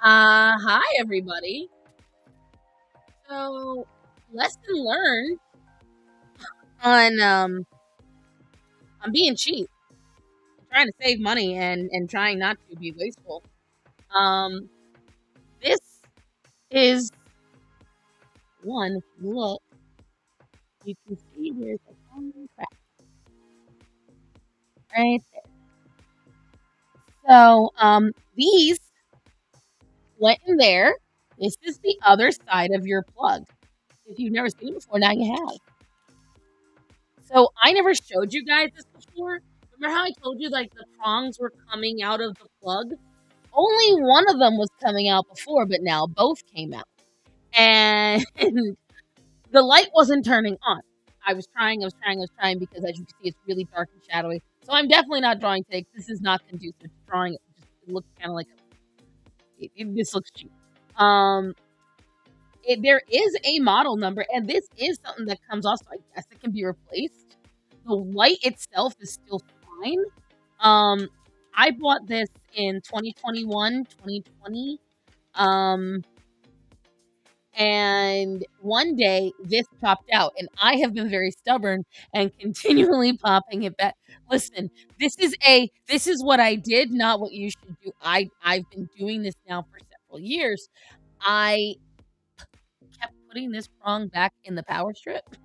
Hi everybody. So, lesson learned on being cheap, trying to save money and trying not to be wasteful. Um, this is one look. You can see there's a tiny crack right there. So, these went in there. This is the other side of your plug. If you've never seen it before, now you have. So I never showed you guys this before. Remember how I told you like the prongs were coming out of the plug? Only one of them was coming out before, but now both came out. And the light wasn't turning on. I was trying because as you can see, it's really dark and shadowy. So I'm definitely not drawing today. This is not conducive to drawing. It looks kind of like this looks cheap. Um, there is a model number, and this is something that comes off, so I guess it can be replaced. The light itself is still fine. I bought this in 2021, 2020. And one day this popped out, and I have been very stubborn and continually popping it back. Listen, this is what I did, not what you should do. I've been doing this now for several years. I kept putting this prong back in the power strip.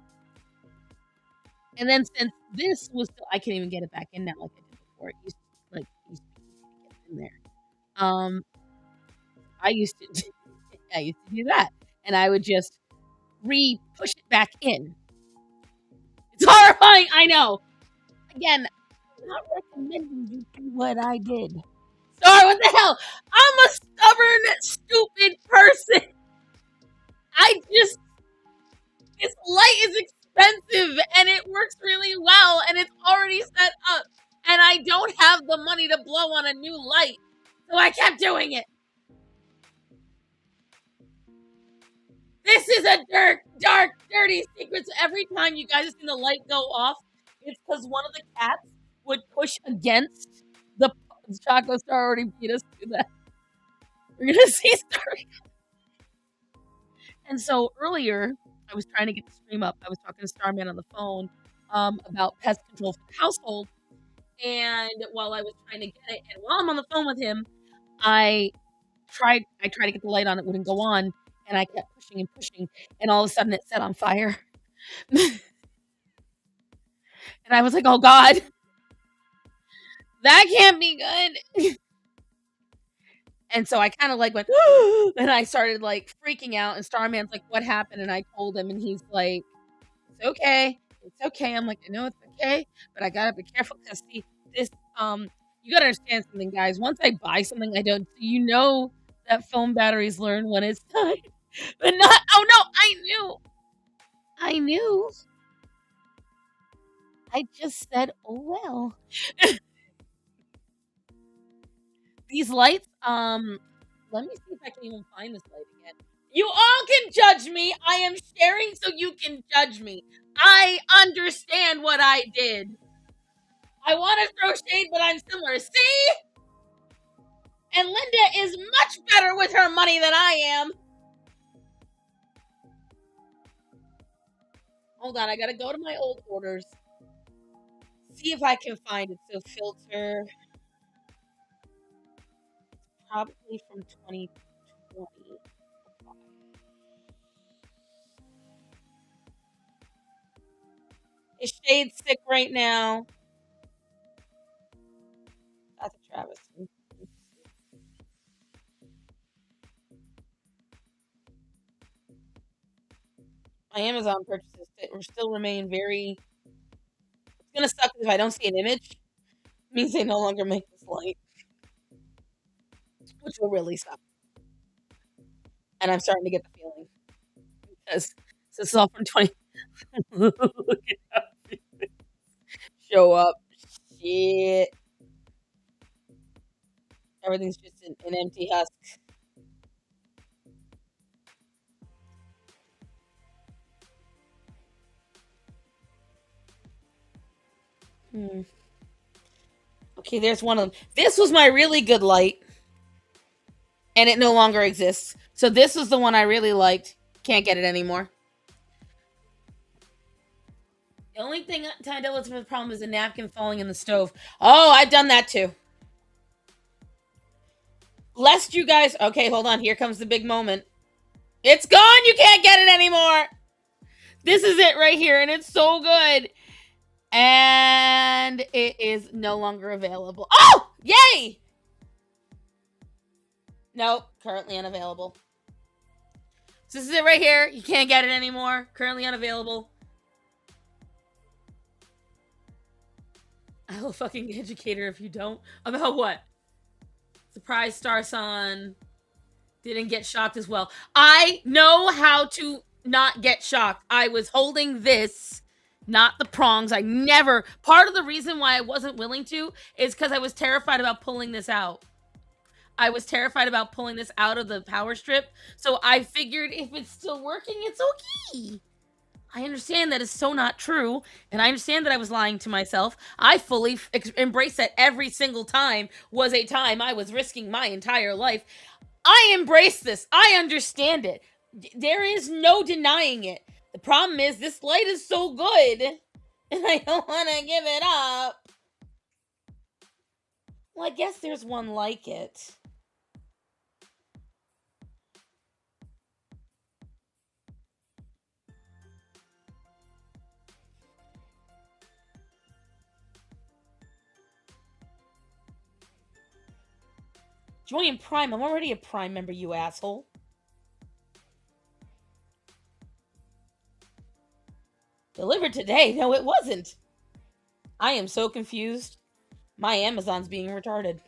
And then since this was still, I can't even get it back in now like I did before. It used to get in there. I used to do that, and I would just push it back in. It's horrifying, I know. Again, I'm not recommending you do what I did. Sorry, what the hell? I'm a stubborn, stupid person. This light is expensive and it works really well and it's already set up. And I don't have the money to blow on a new light. So I kept doing it. This is a dark, dirty secret. So every time you guys see the light go off, it's because one of the cats would push against the Choco Star already beat us to that. We're going to see Starry. And so earlier, I was trying to get the stream up. I was talking to Starman on the phone about pest control for the household. And while I was trying to get it, and while I'm on the phone with him, I tried to get the light on. It wouldn't go on. And I kept pushing and pushing. And all of a sudden, it set on fire. And I was like, oh, God. That can't be good. And so I kind of like went, and I started like freaking out. And Starman's like, what happened? And I told him, and he's like, it's okay. It's okay. I'm like, I know it's okay, but I gotta be careful because see, this, you gotta understand something, guys. Once I buy something, I don't, you know, that phone batteries learn when it's time, but not, oh no, I knew. I just said, oh well. These lights, let me see if I can even find this light again. You all can judge me. I am sharing so you can judge me. I understand what I did. I want to throw shade, but I'm similar. See? And Linda is much better with her money than I am. Hold on, I gotta go to my old orders. See if I can find it. So filter. Probably from 2020. Is Shade sick right now? That's a travesty. My Amazon purchases still remain very. It's gonna suck if I don't see an image. It means they no longer make this light, which will really suck. And I'm starting to get the feeling because this is all from 20. Look at how show up. Shit. Everything's just an empty husk. Okay, there's one of them. This was my really good light. and it no longer exists. So this was the one I really liked. Can't get it anymore. The only thing I dealt with the problem is a napkin falling in the stove. Oh, I've done that too. Lest you guys... Okay, hold on. Here comes the big moment. It's gone. You can't get it anymore. This is it right here, and it's so good. And it is no longer available. Oh, yay! Nope, currently unavailable. So this is it right here. You can't get it anymore. Currently unavailable. I will fucking educate her if you don't. About what? Surprise Star Son didn't get shocked as well. I know how to not get shocked. I was holding this, not the prongs. I never... Part of the reason why I wasn't willing to is because I was terrified about pulling this out. I was terrified about pulling this out of the power strip. So I figured if it's still working, it's okay. I understand that is so not true. And I understand that I was lying to myself. I fully embrace that every single time was a time I was risking my entire life. I embrace this. I understand it. There is no denying it. The problem is this light is so good. And I don't want to give it up. Well, I guess there's one like it. Join Prime. I'm already a Prime member, you asshole. Delivered today? No, it wasn't. I am so confused. My Amazon's being retarded.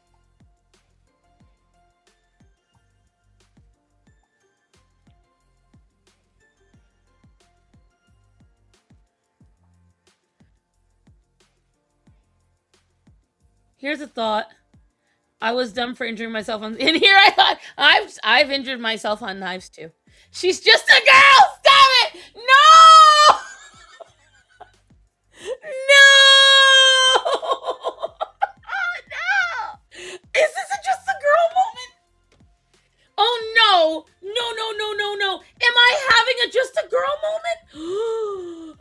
Here's a thought. I was dumb for injuring myself on... And here I thought, I've injured myself on knives too. She's just a girl! Stop it! No! No! No! Is this just a girl moment? Oh no! No. Am I having a just a girl moment?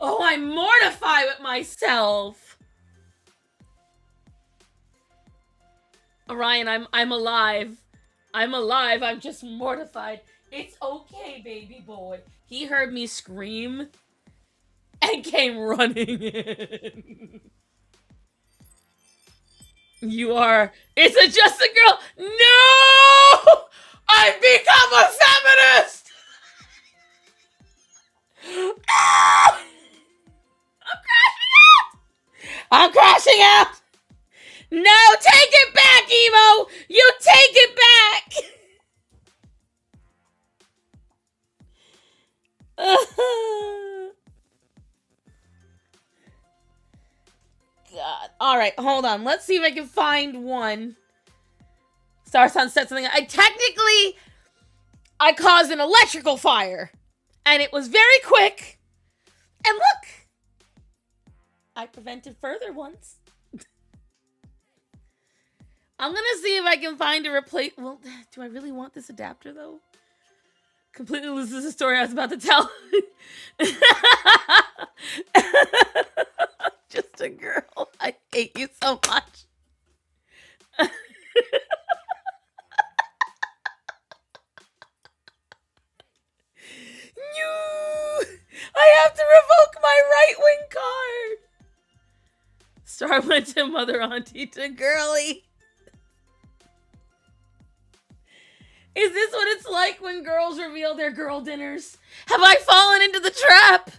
Oh, I'm mortified with myself. Orion, I'm alive. I'm alive. I'm just mortified. It's okay, baby boy. He heard me scream and came running in. You are... It's a just a girl. No! I've become a feminist! Ah! I'm crashing out! No, take it back, Emo! You take it back! God. Alright, hold on. Let's see if I can find one. Star Sun said something. I caused an electrical fire. And it was very quick. And look! I prevented further ones. I'm gonna see if I can find a replace... Well, do I really want this adapter, though? Completely loses the story I was about to tell. Just a girl. I hate you so much. I have to revoke my right-wing card. Star went to Mother Auntie to Girly. Is this what it's like when girls reveal their girl dinners? Have I fallen into the trap?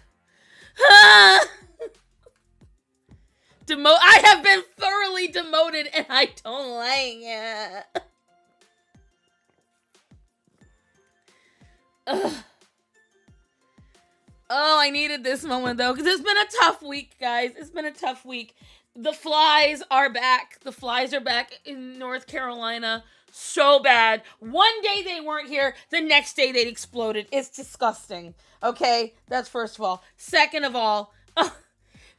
I have been thoroughly demoted and I don't like it. Ugh. Oh, I needed this moment though, because it's been a tough week, guys. It's been a tough week. The flies are back. The flies are back in North Carolina. So bad. One day they weren't here. The next day they'd exploded. It's disgusting. Okay? That's first of all. Second of all, just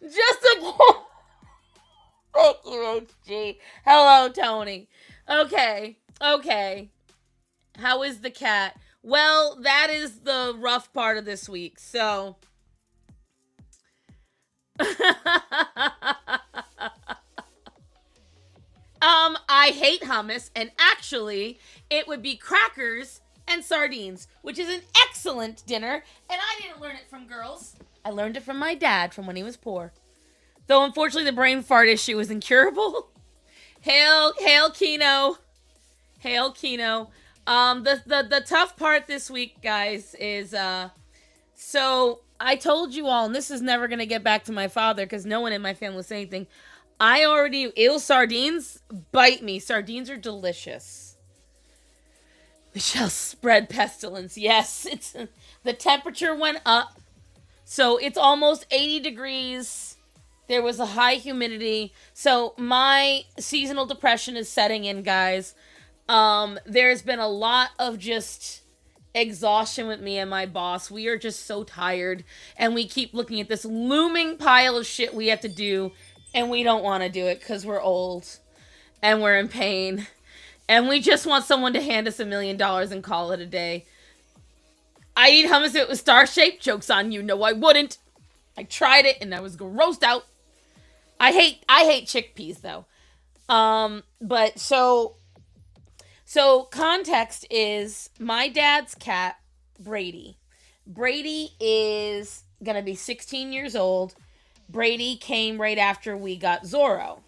a... Thank you, HG. Hello, Tony. Okay. How is the cat? Well, that is the rough part of this week. So, I hate hummus, and actually, it would be crackers and sardines, which is an excellent dinner. And I didn't learn it from girls. I learned it from my dad from when he was poor. Though unfortunately, the brain fart issue is incurable. Hail Kino, hail Kino. The tough part this week, guys, is so I told you all, and this is never gonna get back to my father because no one in my family will say anything. I already ew sardines bite me. Sardines are delicious. We shall spread pestilence. Yes, it's the temperature went up, so it's almost 80 degrees. There was a high humidity, so my seasonal depression is setting in, guys. There's been a lot of just exhaustion with me and my boss. We are just so tired, and we keep looking at this looming pile of shit we have to do, and we don't want to do it because we're old and we're in pain, and we just want someone to hand us $1,000,000 and call it a day. I eat hummus if it was star shaped. Joke's on you. No, I wouldn't. I tried it and I was grossed out. I hate chickpeas though. But so context is my dad's cat, Brady. Brady is gonna be 16 years old. Brady came right after we got Zorro.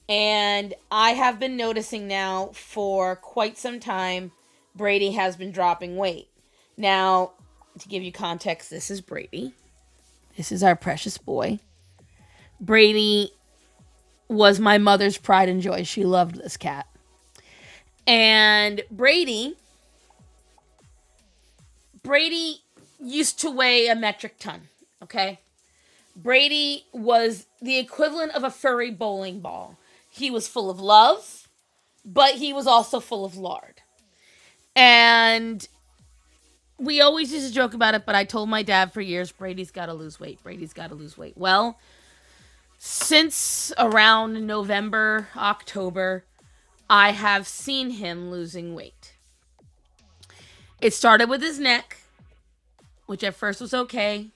And I have been noticing now for quite some time, Brady has been dropping weight. Now, to give you context, this is Brady. This is our precious boy. Brady was my mother's pride and joy. She loved this cat. And Brady used to weigh a metric ton, okay? Brady was the equivalent of a furry bowling ball. He was full of love, but he was also full of lard. And we always used to joke about it, but I told my dad for years, Brady's got to lose weight. Brady's got to lose weight. Well, since around November, October, I have seen him losing weight. It started with his neck, which at first was okay,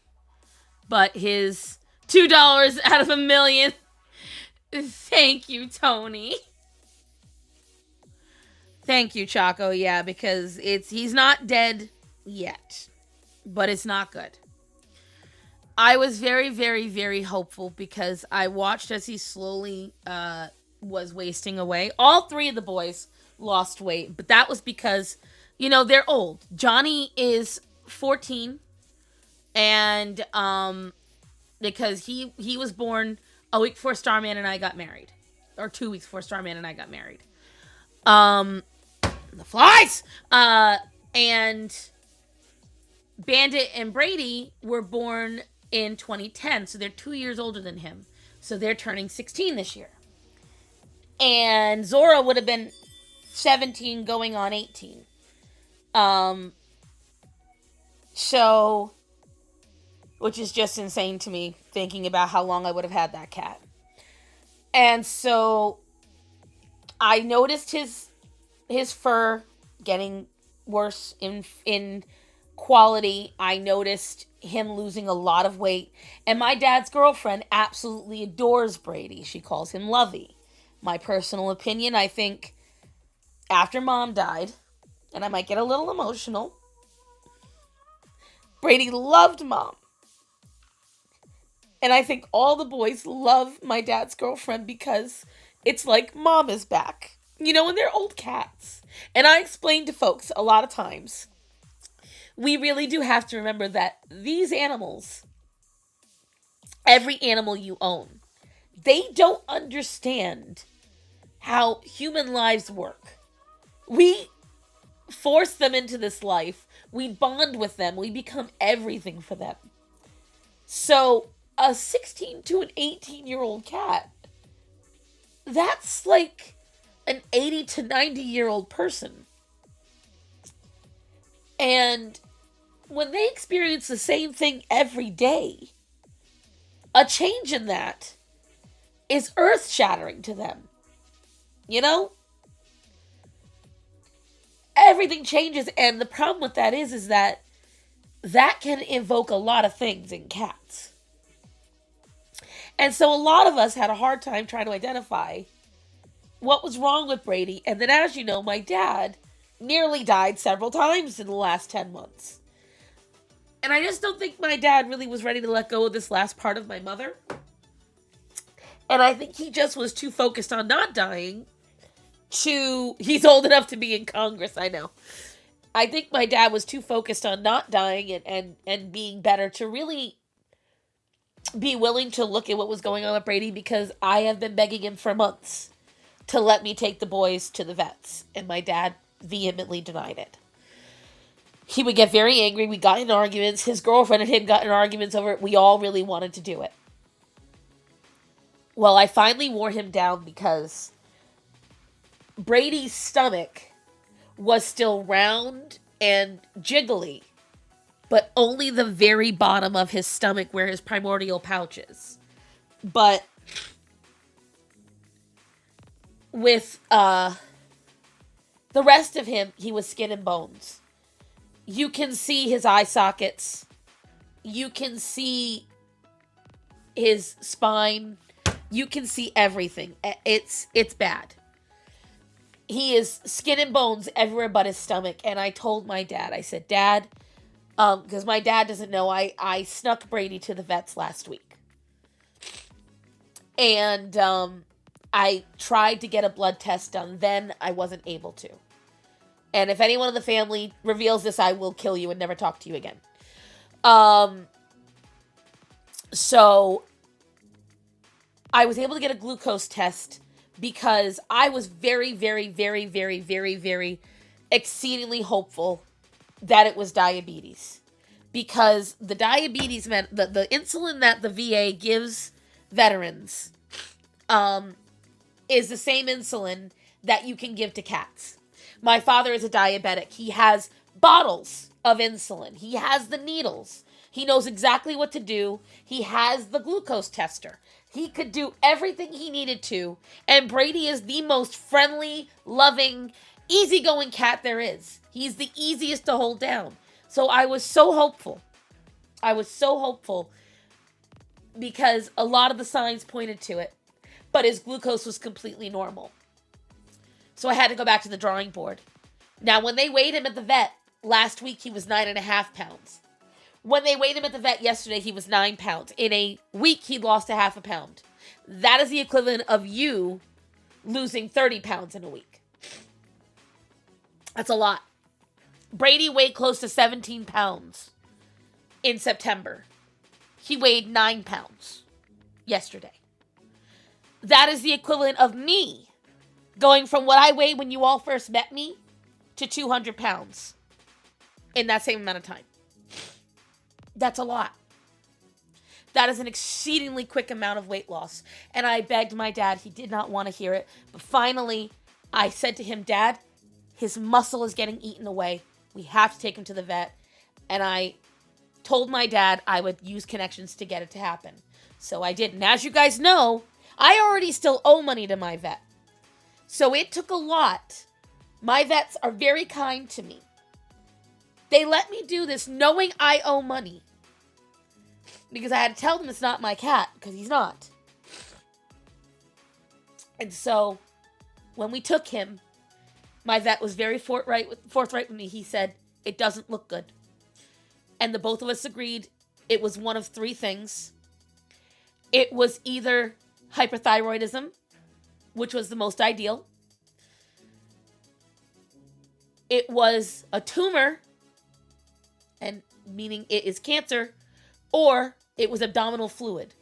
but his $2 out of $1,000,000. Thank you, Tony. Thank you, Chaco. Yeah, because he's not dead yet, but it's not good. I was very, very, very hopeful because I watched as he slowly was wasting away. All three of the boys lost weight, but that was because, they're old. Johnny is 14, and because he was born a week before Starman and I got married, or 2 weeks before Starman and I got married. The flies. And Bandit and Brady were born in 2010, so they're 2 years older than him. So they're turning 16 this year. And Zora would have been 17 going on 18. So, which is just insane to me, thinking about how long I would have had that cat. And so I noticed his fur getting worse in quality. I noticed him losing a lot of weight. And my dad's girlfriend absolutely adores Brady. She calls him Lovey. My personal opinion, I think after Mom died, and I might get a little emotional, Brady loved Mom. And I think all the boys love my dad's girlfriend because it's like Mom is back. And they're old cats. And I explain to folks a lot of times, we really do have to remember that these animals, every animal you own, they don't understand how human lives work. We force them into this life. We bond with them. We become everything for them. So a 16 to an 18-year-old cat, that's like an 80 to 90-year-old person. And when they experience the same thing every day, a change in that is earth-shattering to them. everything changes. And the problem with that is that can evoke a lot of things in cats. And so a lot of us had a hard time trying to identify what was wrong with Brady. And then, as you know, my dad nearly died several times in the last 10 months. And I just don't think my dad really was ready to let go of this last part of my mother. And I think he just was too focused on not dying he's old enough to be in Congress, I know. I think my dad was too focused on not dying and being better to really be willing to look at what was going on with Brady, because I have been begging him for months to let me take the boys to the vets, and my dad vehemently denied it. He would get very angry. We got in arguments. His girlfriend and him got in arguments over it. We all really wanted to do it. Well, I finally wore him down because Brady's stomach was still round and jiggly, but only the very bottom of his stomach where his primordial pouch is. But with the rest of him, he was skin and bones. You can see his eye sockets. You can see his spine. You can see everything. It's bad. He is skin and bones everywhere but his stomach. And I told my dad, I said, Dad, because my dad doesn't know, I snuck Brady to the vets last week. And I tried to get a blood test done. Then I wasn't able to. And if anyone in the family reveals this, I will kill you and never talk to you again. So I was able to get a glucose test because I was very, very, very, very, very, very exceedingly hopeful that it was diabetes. Because the diabetes, the insulin that the VA gives veterans is the same insulin that you can give to cats. My father is a diabetic. He has bottles of insulin. He has the needles. He knows exactly what to do. He has the glucose tester. He could do everything he needed to. And Brady is the most friendly, loving, easygoing cat there is. He's the easiest to hold down. So I was so hopeful. Because a lot of the signs pointed to it. But his glucose was completely normal. So I had to go back to the drawing board. Now, when they weighed him at the vet last week, he was 9.5 pounds. When they weighed him at the vet yesterday, he was 9 pounds. In a week, he lost 0.5 pound. That is the equivalent of you losing 30 pounds in a week. That's a lot. Brady weighed close to 17 pounds in September. He weighed 9 pounds yesterday. That is the equivalent of me going from what I weighed when you all first met me to 200 pounds in that same amount of time. That's a lot. That is an exceedingly quick amount of weight loss. And I begged my dad. He did not want to hear it. But finally, I said to him, Dad, his muscle is getting eaten away. We have to take him to the vet. And I told my dad I would use connections to get it to happen. So I did. And as you guys know, I already still owe money to my vet. So it took a lot. My vets are very kind to me. They let me do this knowing I owe money. Because I had to tell them it's not my cat, because he's not. And so, when we took him, my vet was very forthright with me. He said, it doesn't look good. And the both of us agreed it was one of 3 things. It was either hyperthyroidism, which was the most ideal. It was a tumor, and meaning it is cancer, or it was abdominal fluid.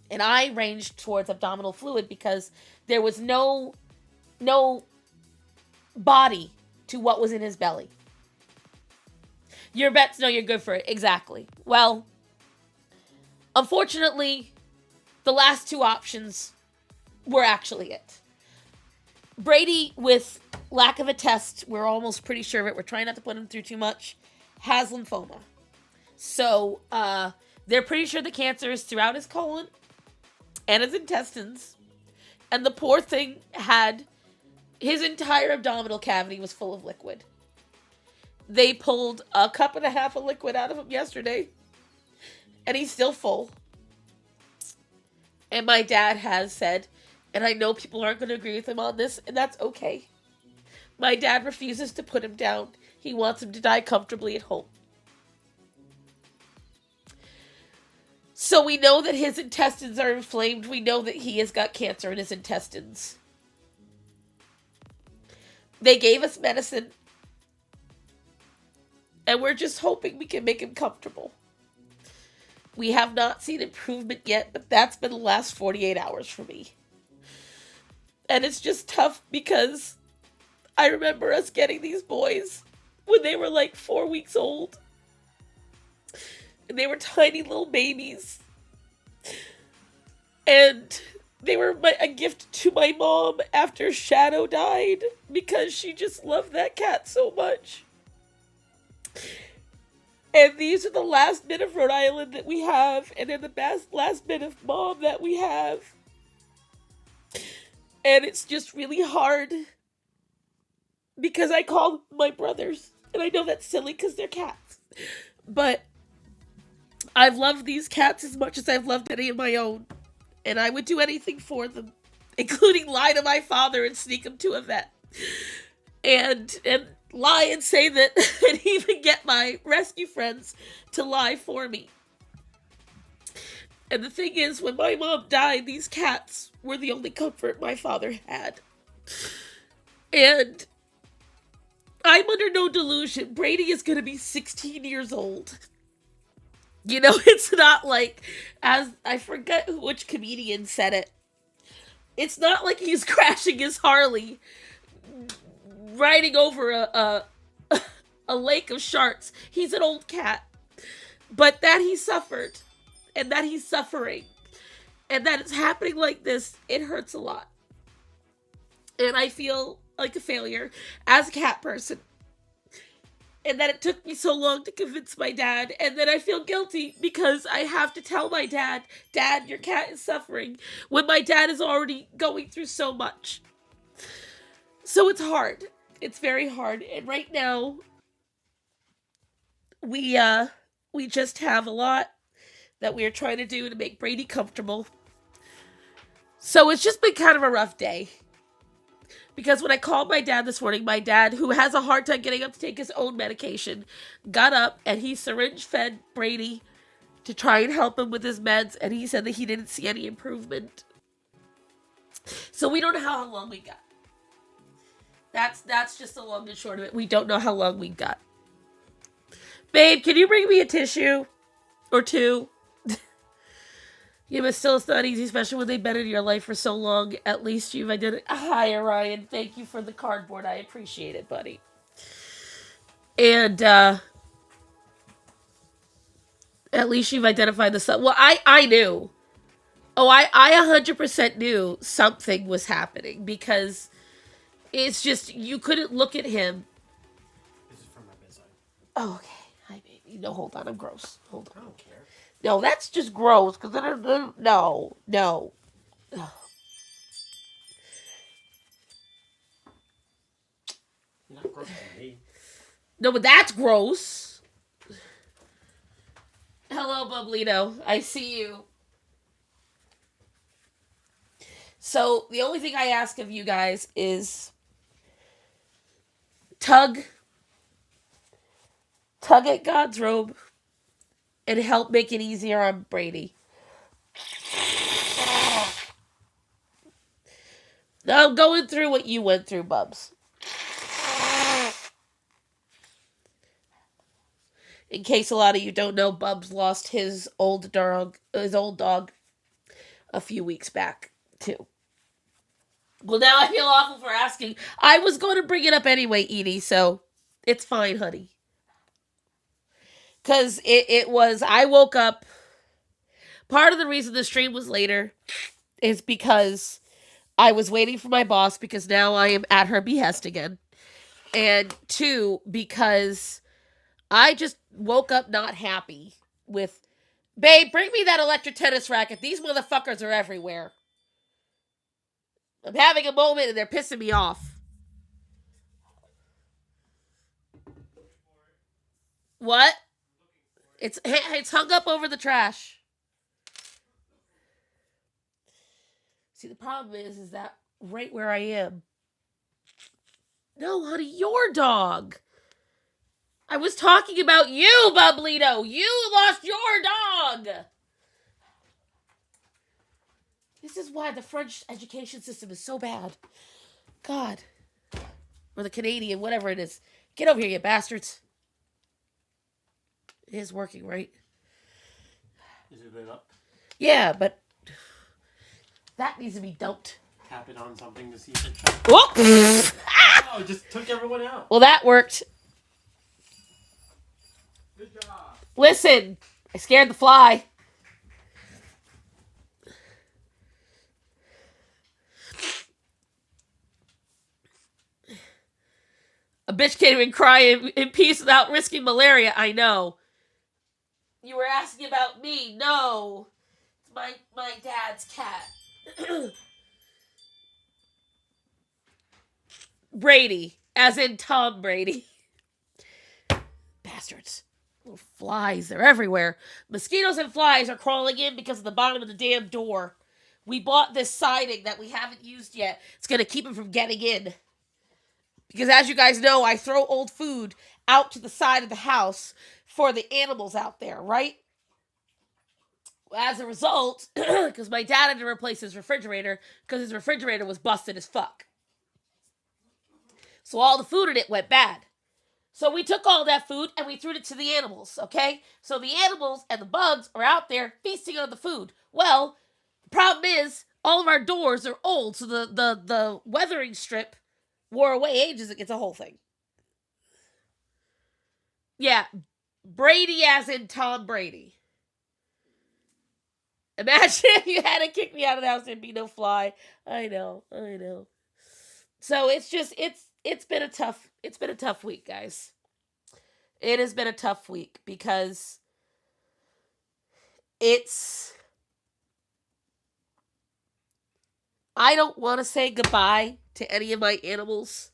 And I ranged towards abdominal fluid because there was no body to what was in his belly. Your vets know you're good for it. Exactly. Well, unfortunately, the last 2 options were actually it. Brady, with lack of a test, we're almost pretty sure of it. We're trying not to put him through too much. Has lymphoma. So, they're pretty sure the cancer is throughout his colon and his intestines. And the poor thing had his entire abdominal cavity was full of liquid. They pulled a cup and a half of liquid out of him yesterday, and he's still full. And my dad has said, and I know people aren't going to agree with him on this, and that's okay. My dad refuses to put him down. He wants him to die comfortably at home. So we know that his intestines are inflamed. We know that he has got cancer in his intestines. They gave us medicine, and we're just hoping we can make him comfortable. We have not seen improvement yet, but that's been the last 48 hours for me. And it's just tough because I remember us getting these boys when they were like 4 weeks old. And they were tiny little babies. And they were a gift to my mom after Shadow died because she just loved that cat so much. And these are the last bit of Rhode Island that we have, and they're the last bit of mom that we have. And it's just really hard because I call my brothers, and I know that's silly because they're cats. But I've loved these cats as much as I've loved any of my own, and I would do anything for them, including lie to my father and sneak him to a vet. And lie and say that, and even get my rescue friends to lie for me. And the thing is, when my mom died, these cats were the only comfort my father had. And I'm under no delusion. Brady is going to be 16 years old. You know, it's not like, as I forget which comedian said it, it's not like he's crashing his Harley riding over a lake of sharks. He's an old cat. But that he suffered, and that he's suffering, and that it's happening like this, it hurts a lot. And I feel like a failure as a cat person. And that it took me so long to convince my dad, and that I feel guilty because I have to tell my dad, Dad, your cat is suffering, when my dad is already going through so much. So it's hard. It's very hard. And right now, we just have a lot that we are trying to do to make Brady comfortable. So it's just been kind of a rough day. Because when I called my dad this morning, my dad, who has a hard time getting up to take his own medication, got up and he syringe fed Brady to try and help him with his meds, and he said that he didn't see any improvement. So we don't know how long we got. That's just the long and short of it. We don't know how long we've got. Babe, can you bring me a tissue? Or two? Yeah, but still, it's not easy, especially when they've been in your life for so long. At least you've identified. Hi, Orion. Thank you for the cardboard. I appreciate it, buddy. And, at least you've identified the Well, I knew. Oh, I 100% knew something was happening because it's just, you couldn't look at him. This is from my bedside. Oh, okay. Hi, baby. No, hold on. I'm gross. Hold on. I don't care. No, that's just gross. Because no. Not gross to me. No, but that's gross. Hello, Bublito. I see you. So, the only thing I ask of you guys is tug at God's robe and help make it easier on Brady. Now, I'm going through what you went through, Bubs. In case a lot of you don't know, Bubs lost his old dog a few weeks back, too. Well, now I feel awful for asking. I was going to bring it up anyway, Edie, so it's fine, honey. Because it was, I woke up, part of the reason the stream was later is because I was waiting for my boss because now I am at her behest again. And two, because I just woke up not happy with, babe, bring me that electric tennis racket. These motherfuckers are everywhere. I'm having a moment and they're pissing me off. What? It's hung up over the trash. See, the problem is that right where I am. No, honey, your dog. I was talking about you, Bublito. You lost your dog. This is why the French education system is so bad. God. Or the Canadian, whatever it is. Get over here, you bastards. It is working, right? Is it lit up? Yeah, but that needs to be dumped. Tap it on something to see if it shuts. Oh! Oh, it just took everyone out. Well, that worked. Good job. Listen, I scared the fly. A bitch can't even cry in peace without risking malaria. I know. You were asking about me. No. It's my dad's cat. Brady. As in Tom Brady. Bastards. Little flies. They're everywhere. Mosquitoes and flies are crawling in because of the bottom of the damn door. We bought this siding that we haven't used yet. It's going to keep them from getting in. Because as you guys know, I throw old food out to the side of the house for the animals out there, right? As a result, because my dad had to replace his refrigerator because his refrigerator was busted as fuck. So all the food in it went bad. So we took all that food and we threw it to the animals, okay? So the animals and the bugs are out there feasting on the food. Well, the problem is all of our doors are old, so the weathering strip wore away ages. It gets a whole thing. Yeah, Brady as in Tom Brady. Imagine if you had to kick me out of the house, there'd be no fly. I know. So it's been a tough week, guys. It has been a tough week because I don't want to say goodbye to any of my animals.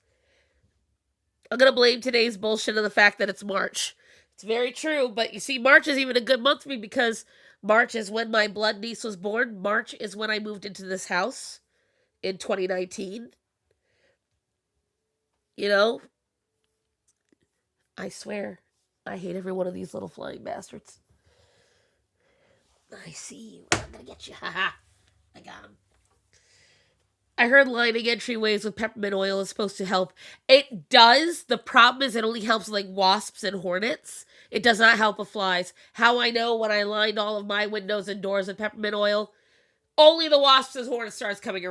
I'm going to blame today's bullshit on the fact that it's March. It's very true, but you see, March is even a good month for me because March is when my blood niece was born. March is when I moved into this house in 2019. You know? I swear, I hate every one of these little flying bastards. I see you. I'm going to get you. Haha. I got him. I heard lining entryways with peppermint oil is supposed to help. It does. The problem is it only helps like wasps and hornets. It does not help with flies. How I know when I lined all of my windows and doors with peppermint oil, only the wasps and hornets stopped coming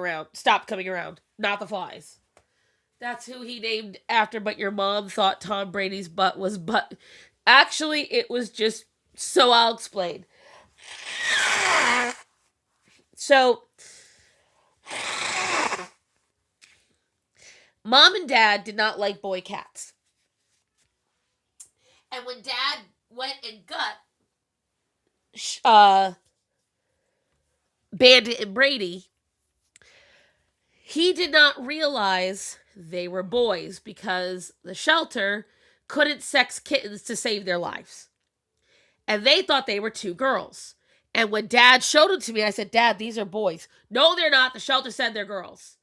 around, not the flies. That's who he named after, but your mom thought Tom Brady's butt was butt. Actually, it was just, so I'll explain. So, Mom and Dad did not like boy cats. And when Dad went and got Bandit and Brady, he did not realize they were boys because the shelter couldn't sex kittens to save their lives. And they thought they were two girls. And when Dad showed them to me, I said, Dad, these are boys. No, they're not. The shelter said they're girls.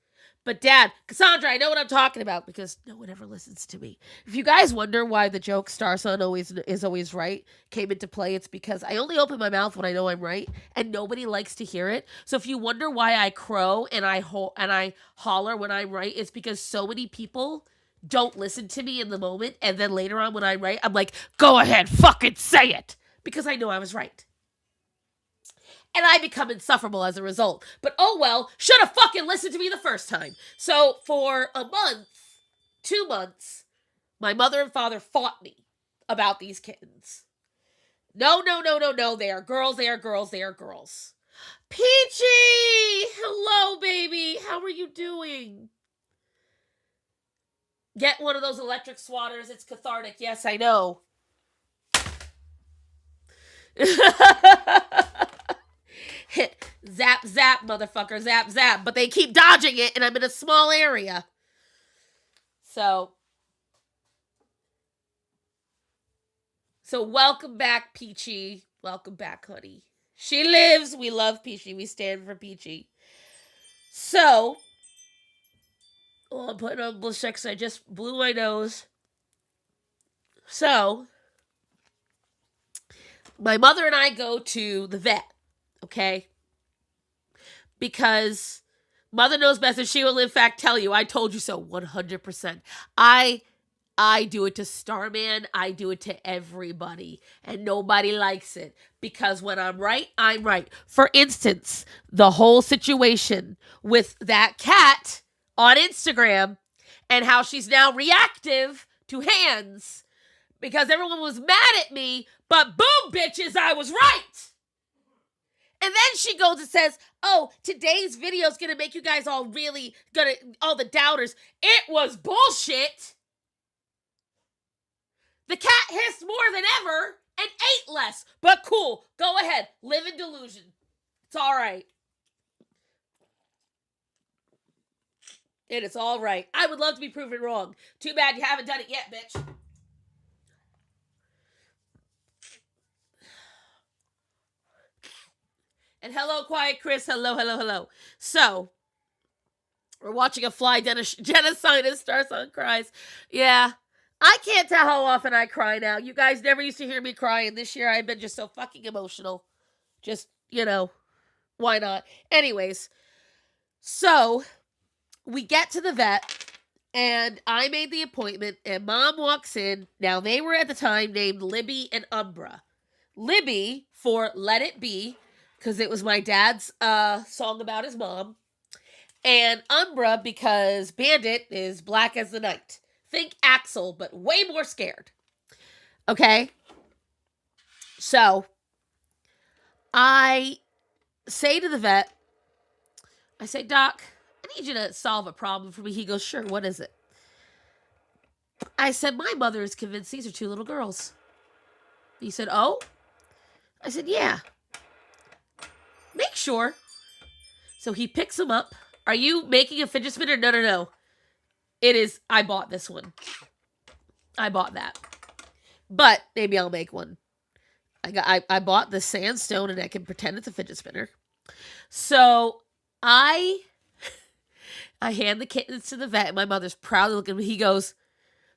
But Dad, Cassandra, I know what I'm talking about because no one ever listens to me. If you guys wonder why the joke Star Son is always right came into play, it's because I only open my mouth when I know I'm right, and nobody likes to hear it. So if you wonder why I crow and I holler when I'm right, it's because so many people don't listen to me in the moment, and then later on when I'm right, I'm like, go ahead, fucking say it, because I know I was right. And I become insufferable as a result. But oh well, should have fucking listened to me the first time. So for a month, 2 months, my mother and father fought me about these kittens. No, they are girls, they are girls, they are girls. Peachy! Hello, baby. How are you doing? Get one of those electric swatters. It's cathartic. Yes, I know. Zap, zap, motherfucker, zap, zap. But they keep dodging it, and I'm in a small area. So So welcome back, Peachy. Welcome back, honey. She lives. We love Peachy. We stand for Peachy. So, I'm putting on blush because I just blew my nose. So, my mother and I go to the vet, okay? Because mother knows best, and she will in fact tell you, I told you so 100%. I do it to Starman. I do it to everybody. And nobody likes it. Because when I'm right, I'm right. For instance, the whole situation with that cat on Instagram and how she's now reactive to hands. Because everyone was mad at me. But boom, bitches, I was right. And then she goes and says, oh, today's video is going to make you guys all all the doubters. It was bullshit. The cat hissed more than ever and ate less. But cool. Go ahead. Live in delusion. It's all right. It is all right. I would love to be proven wrong. Too bad you haven't done it yet, bitch. And hello, Quiet Chris. Hello, hello, hello. So, we're watching a fly genocide and Starson cries. Yeah. I can't tell how often I cry now. You guys never used to hear me cry, and this year I've been just so fucking emotional. Just, why not? Anyways, so we get to the vet, and I made the appointment, and Mom walks in. Now, they were at the time named Libby and Umbra. Libby for Let It Be, because it was my dad's song about his mom. And Umbra because Bandit is black as the night. Think Axel, but way more scared. Okay? So, I say to the vet, I say, Doc, I need you to solve a problem for me. He goes, sure, what is it? I said, my mother is convinced these are two little girls. He said, oh? I said, yeah. Make sure. So he picks them up. Are you making a fidget spinner? No. It is, I bought this one. I bought that. But maybe I'll make one. I bought the sandstone and I can pretend it's a fidget spinner. So I hand the kittens to the vet and my mother's proudly looking at me. He goes,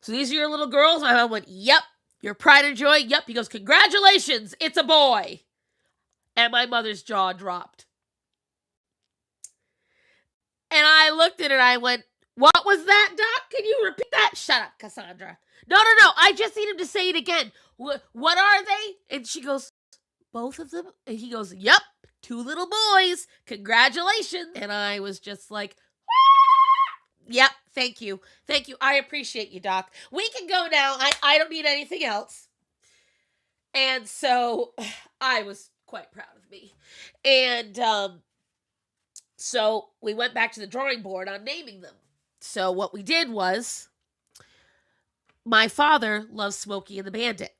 so these are your little girls? My mom went, yep. Your pride and joy? Yep. He goes, congratulations. It's a boy. And my mother's jaw dropped. And I looked at her and I went, what was that, Doc? Can you repeat that? Shut up, Cassandra. No. I just need him to say it again. What are they? And she goes, both of them? And he goes, yep, two little boys. Congratulations. And I was just like, yep, thank you. Thank you. I appreciate you, Doc. We can go now. I don't need anything else. And so I was quite proud of me. And so we went back to the drawing board on naming them. So what we did was, my father loves Smokey and the Bandit.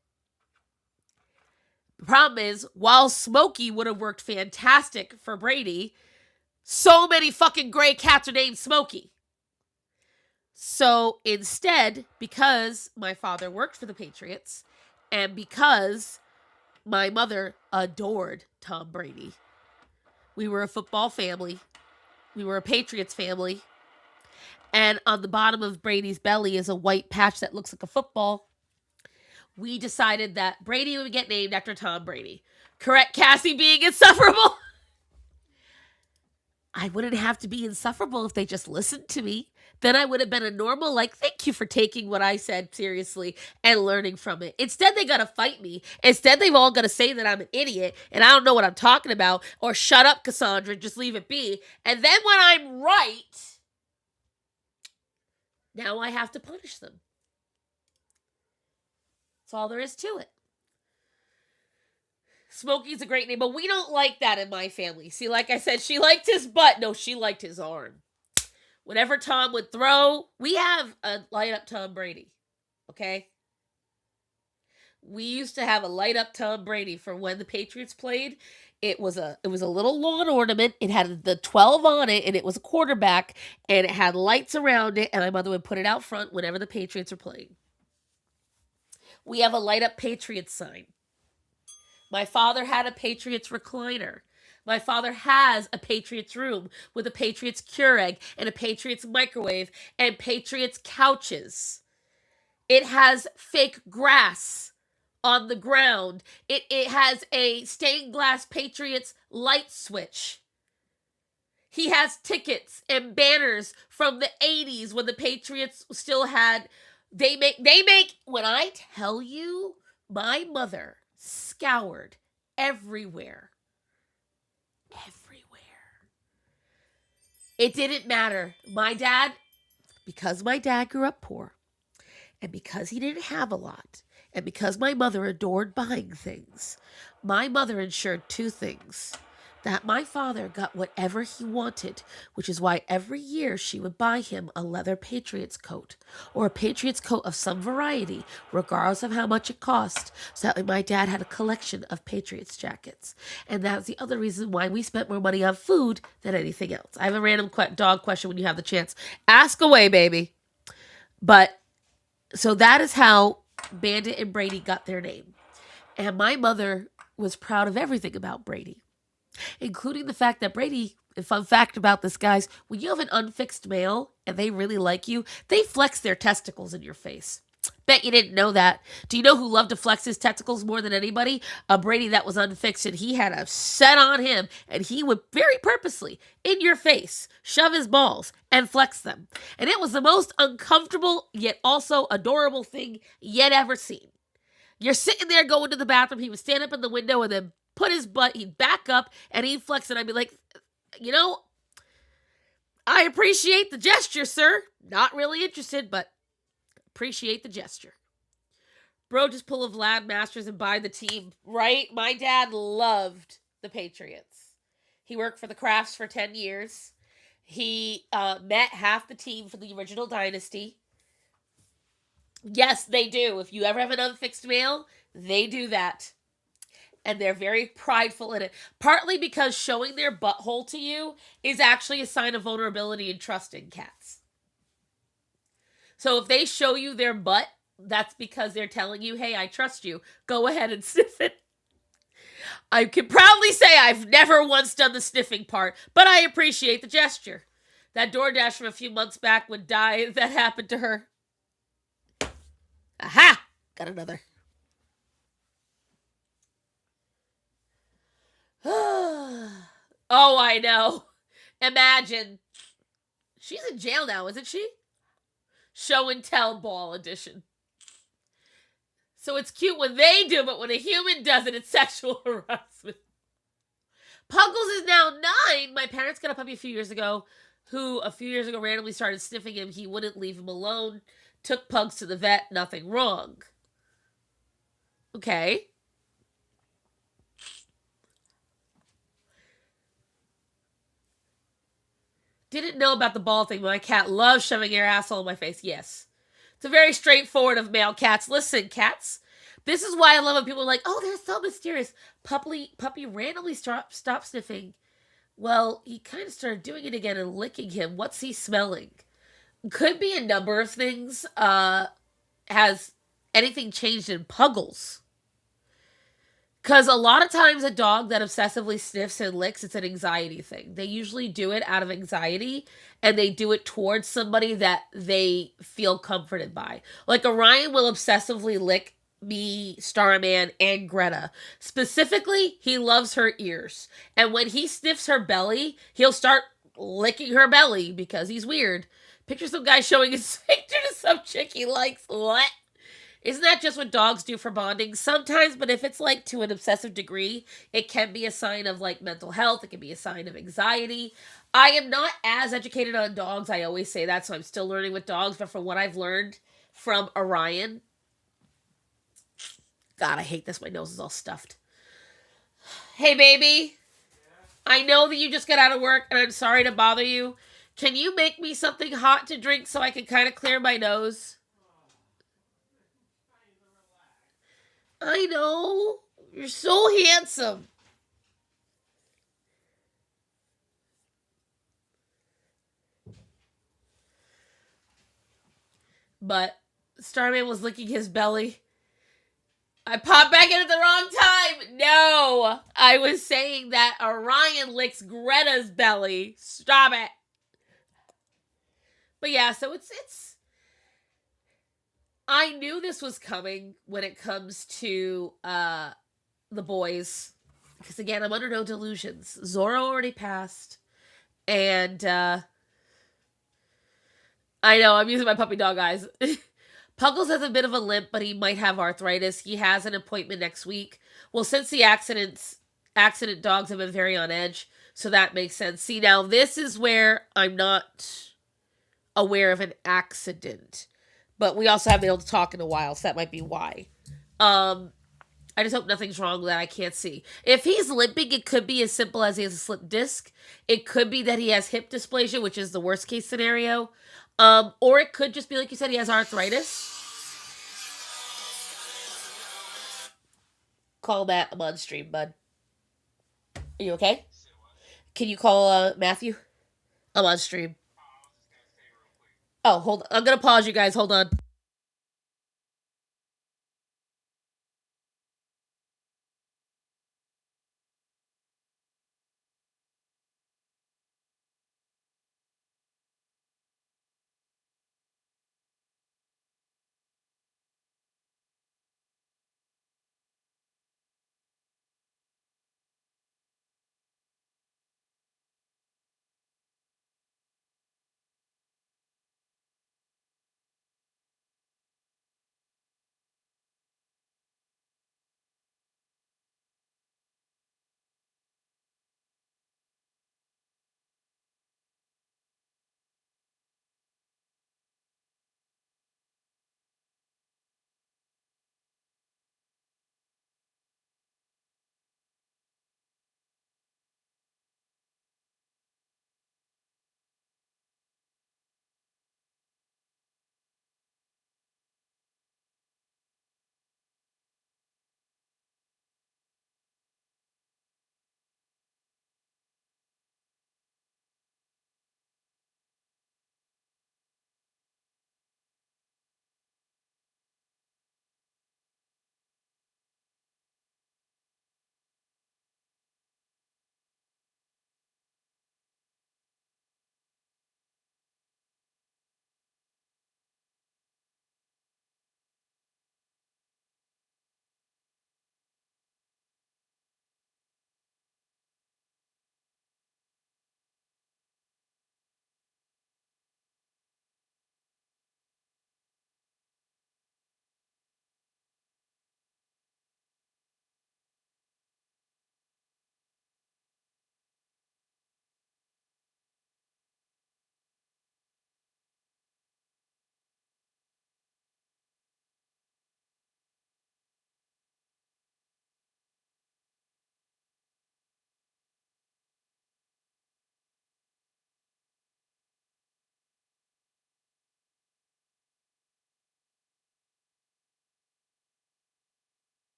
The problem is, while Smokey would have worked fantastic for Brady, so many fucking gray cats are named Smokey. So instead, because my father worked for the Patriots, and because my mother adored Tom Brady, we were a football family. We were a Patriots family. And on the bottom of Brady's belly is a white patch that looks like a football. We decided that Brady would get named after Tom Brady. Correct, Cassie being insufferable? I wouldn't have to be insufferable if they just listened to me. Then I would have been a normal, thank you for taking what I said seriously and learning from it. Instead, they got to fight me. Instead, they've all got to say that I'm an idiot and I don't know what I'm talking about, or shut up, Cassandra, just leave it be. And then when I'm right, now I have to punish them. That's all there is to it. Smokey's a great name, but we don't like that in my family. See, like I said, she liked his butt. No, she liked his arm. Whenever Tom would throw, we have a light up Tom Brady. Okay? We used to have a light up Tom Brady for when the Patriots played. It was a little lawn ornament. It had the 12 on it, and it was a quarterback, and it had lights around it, and my mother would put it out front whenever the Patriots were playing. We have a light up Patriots sign. My father had a Patriots recliner. My father has a Patriots room with a Patriots Keurig and a Patriots microwave and Patriots couches. It has fake grass on the ground. It has a stained glass Patriots light switch. He has tickets and banners from the 80s when the Patriots still had they make when I tell you my mother scoured everywhere. Everywhere. It didn't matter. Because my dad grew up poor, and because he didn't have a lot, and because my mother adored buying things, my mother ensured two things. That my father got whatever he wanted, which is why every year she would buy him a leather Patriots coat, or a Patriots coat of some variety, regardless of how much it cost, so that my dad had a collection of Patriots jackets. And that's the other reason why we spent more money on food than anything else. I have a random dog question when you have the chance. Ask away, baby. But so that is how Bandit and Brady got their name. And my mother was proud of everything about Brady, including the fact that Brady, a fun fact about this, guys, when you have an unfixed male and they really like you, they flex their testicles in your face. Bet you didn't know that. Do you know who loved to flex his testicles more than anybody? A Brady that was unfixed, and he had a set on him, and he would very purposely, in your face, shove his balls and flex them. And it was the most uncomfortable, yet also adorable thing yet ever seen. You're sitting there going to the bathroom, he would stand up in the window and then put his butt, he'd back up, and he'd flex, and I'd be like, I appreciate the gesture, sir. Not really interested, but appreciate the gesture. Bro, just pull a Vlad Masters and buy the team, right? My dad loved the Patriots. He worked for the Crafts for 10 years. He met half the team for the original dynasty. Yes, they do. If you ever have an unfixed male, they do that. And they're very prideful in it. Partly because showing their butthole to you is actually a sign of vulnerability and trust in cats. So if they show you their butt, that's because they're telling you, hey, I trust you. Go ahead and sniff it. I can proudly say I've never once done the sniffing part, but I appreciate the gesture. That DoorDash from a few months back would die if that happened to her. Aha! Got another. Oh, I know. Imagine. She's in jail now, isn't she? Show and tell ball edition. So it's cute when they do, but when a human does it, it's sexual harassment. Puggles is now 9. My parents got a puppy a few years ago who a few years ago randomly started sniffing him. He wouldn't leave him alone. Took Pugs to the vet. Nothing wrong. Okay. Didn't know about the ball thing, but my cat loves shoving your asshole in my face. Yes. It's a very straightforward of male cats. Listen, cats. This is why I love when people are like, oh, they're so mysterious. Puppy randomly stopped sniffing. Well, he kind of started doing it again and licking him. What's he smelling? Could be a number of things. Has anything changed in Puggles? Because a lot of times a dog that obsessively sniffs and licks, it's an anxiety thing. They usually do it out of anxiety, and they do it towards somebody that they feel comforted by. Like Orion will obsessively lick me, Starman, and Greta. Specifically, he loves her ears. And when he sniffs her belly, he'll start licking her belly because he's weird. Picture some guy showing his sphincter to some chick he likes. What? Isn't that just what dogs do for bonding? Sometimes, but if it's like to an obsessive degree, it can be a sign of like mental health. It can be a sign of anxiety. I am not as educated on dogs. I always say that, so I'm still learning with dogs. But from what I've learned from Orion, God, I hate this. My nose is all stuffed. Hey, baby. I know that you just got out of work, and I'm sorry to bother you. Can you make me something hot to drink so I can kind of clear my nose? I know. You're so handsome. But Starman was licking his belly. I popped back in at the wrong time. No, I was saying that Orion licks Greta's belly. Stop it. But yeah, so it's. I knew this was coming when it comes to the boys, because again, I'm under no delusions. Zoro already passed, and I know I'm using my puppy dog eyes. Puggles has a bit of a limp, but he might have arthritis. He has an appointment next week. Well, since the accident dogs have been very on edge, so that makes sense. See, now this is where I'm not aware of an accident, but we also haven't been able to talk in a while, so that might be why. I just hope nothing's wrong that I can't see. If he's limping, it could be as simple as he has a slipped disc. It could be that he has hip dysplasia, which is the worst case scenario. Or it could just be like you said, he has arthritis. Call Matt. I'm on stream, bud. Are you okay? Can you call Matthew? I'm on stream. Oh, hold on. I'm gonna pause you guys. Hold on.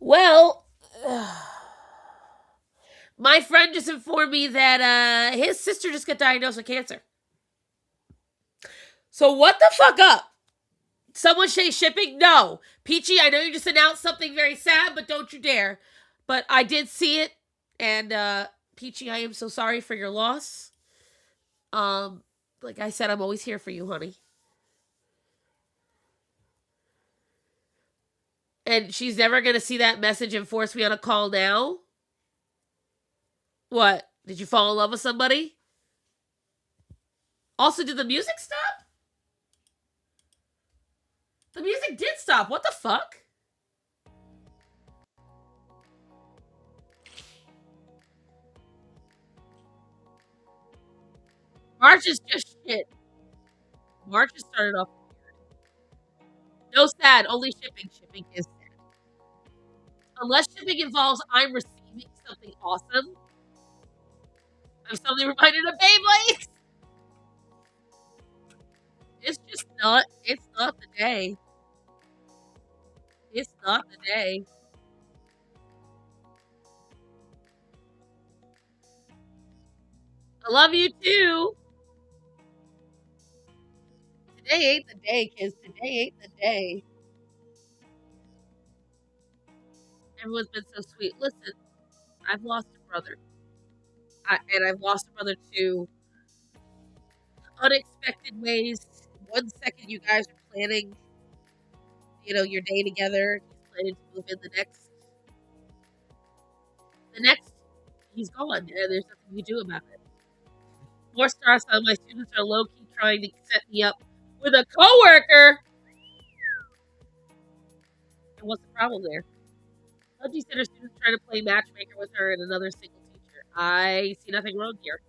Well, my friend just informed me that his sister just got diagnosed with cancer. So what the fuck up? Someone say shipping? No. Peachy, I know you just announced something very sad, but don't you dare. But I did see it, and Peachy, I am so sorry for your loss. Like I said, I'm always here for you, honey. And she's never gonna see that message and force me on a call now? What? Did you fall in love with somebody? Also, did the music stop? The music did stop. What the fuck? March is just shit. March has started off weird. No sad, only shipping. Shipping is sad. Unless shipping involves I'm receiving something awesome. I'm suddenly reminded of Beyblades. It's not the day. It's not the day. I love you too. Today ain't the day, kids. Today ain't the day. Everyone's been so sweet. Listen, I've lost a brother. And I've lost a brother to unexpected ways. One second you guys are planning, your day together. He's planning to move in the next he's gone, and there's nothing you can do about it. More stars on my students are low key trying to set me up with a coworker. And what's the problem there? Lungy said her students trying to play matchmaker with her and another single teacher. I see nothing wrong here.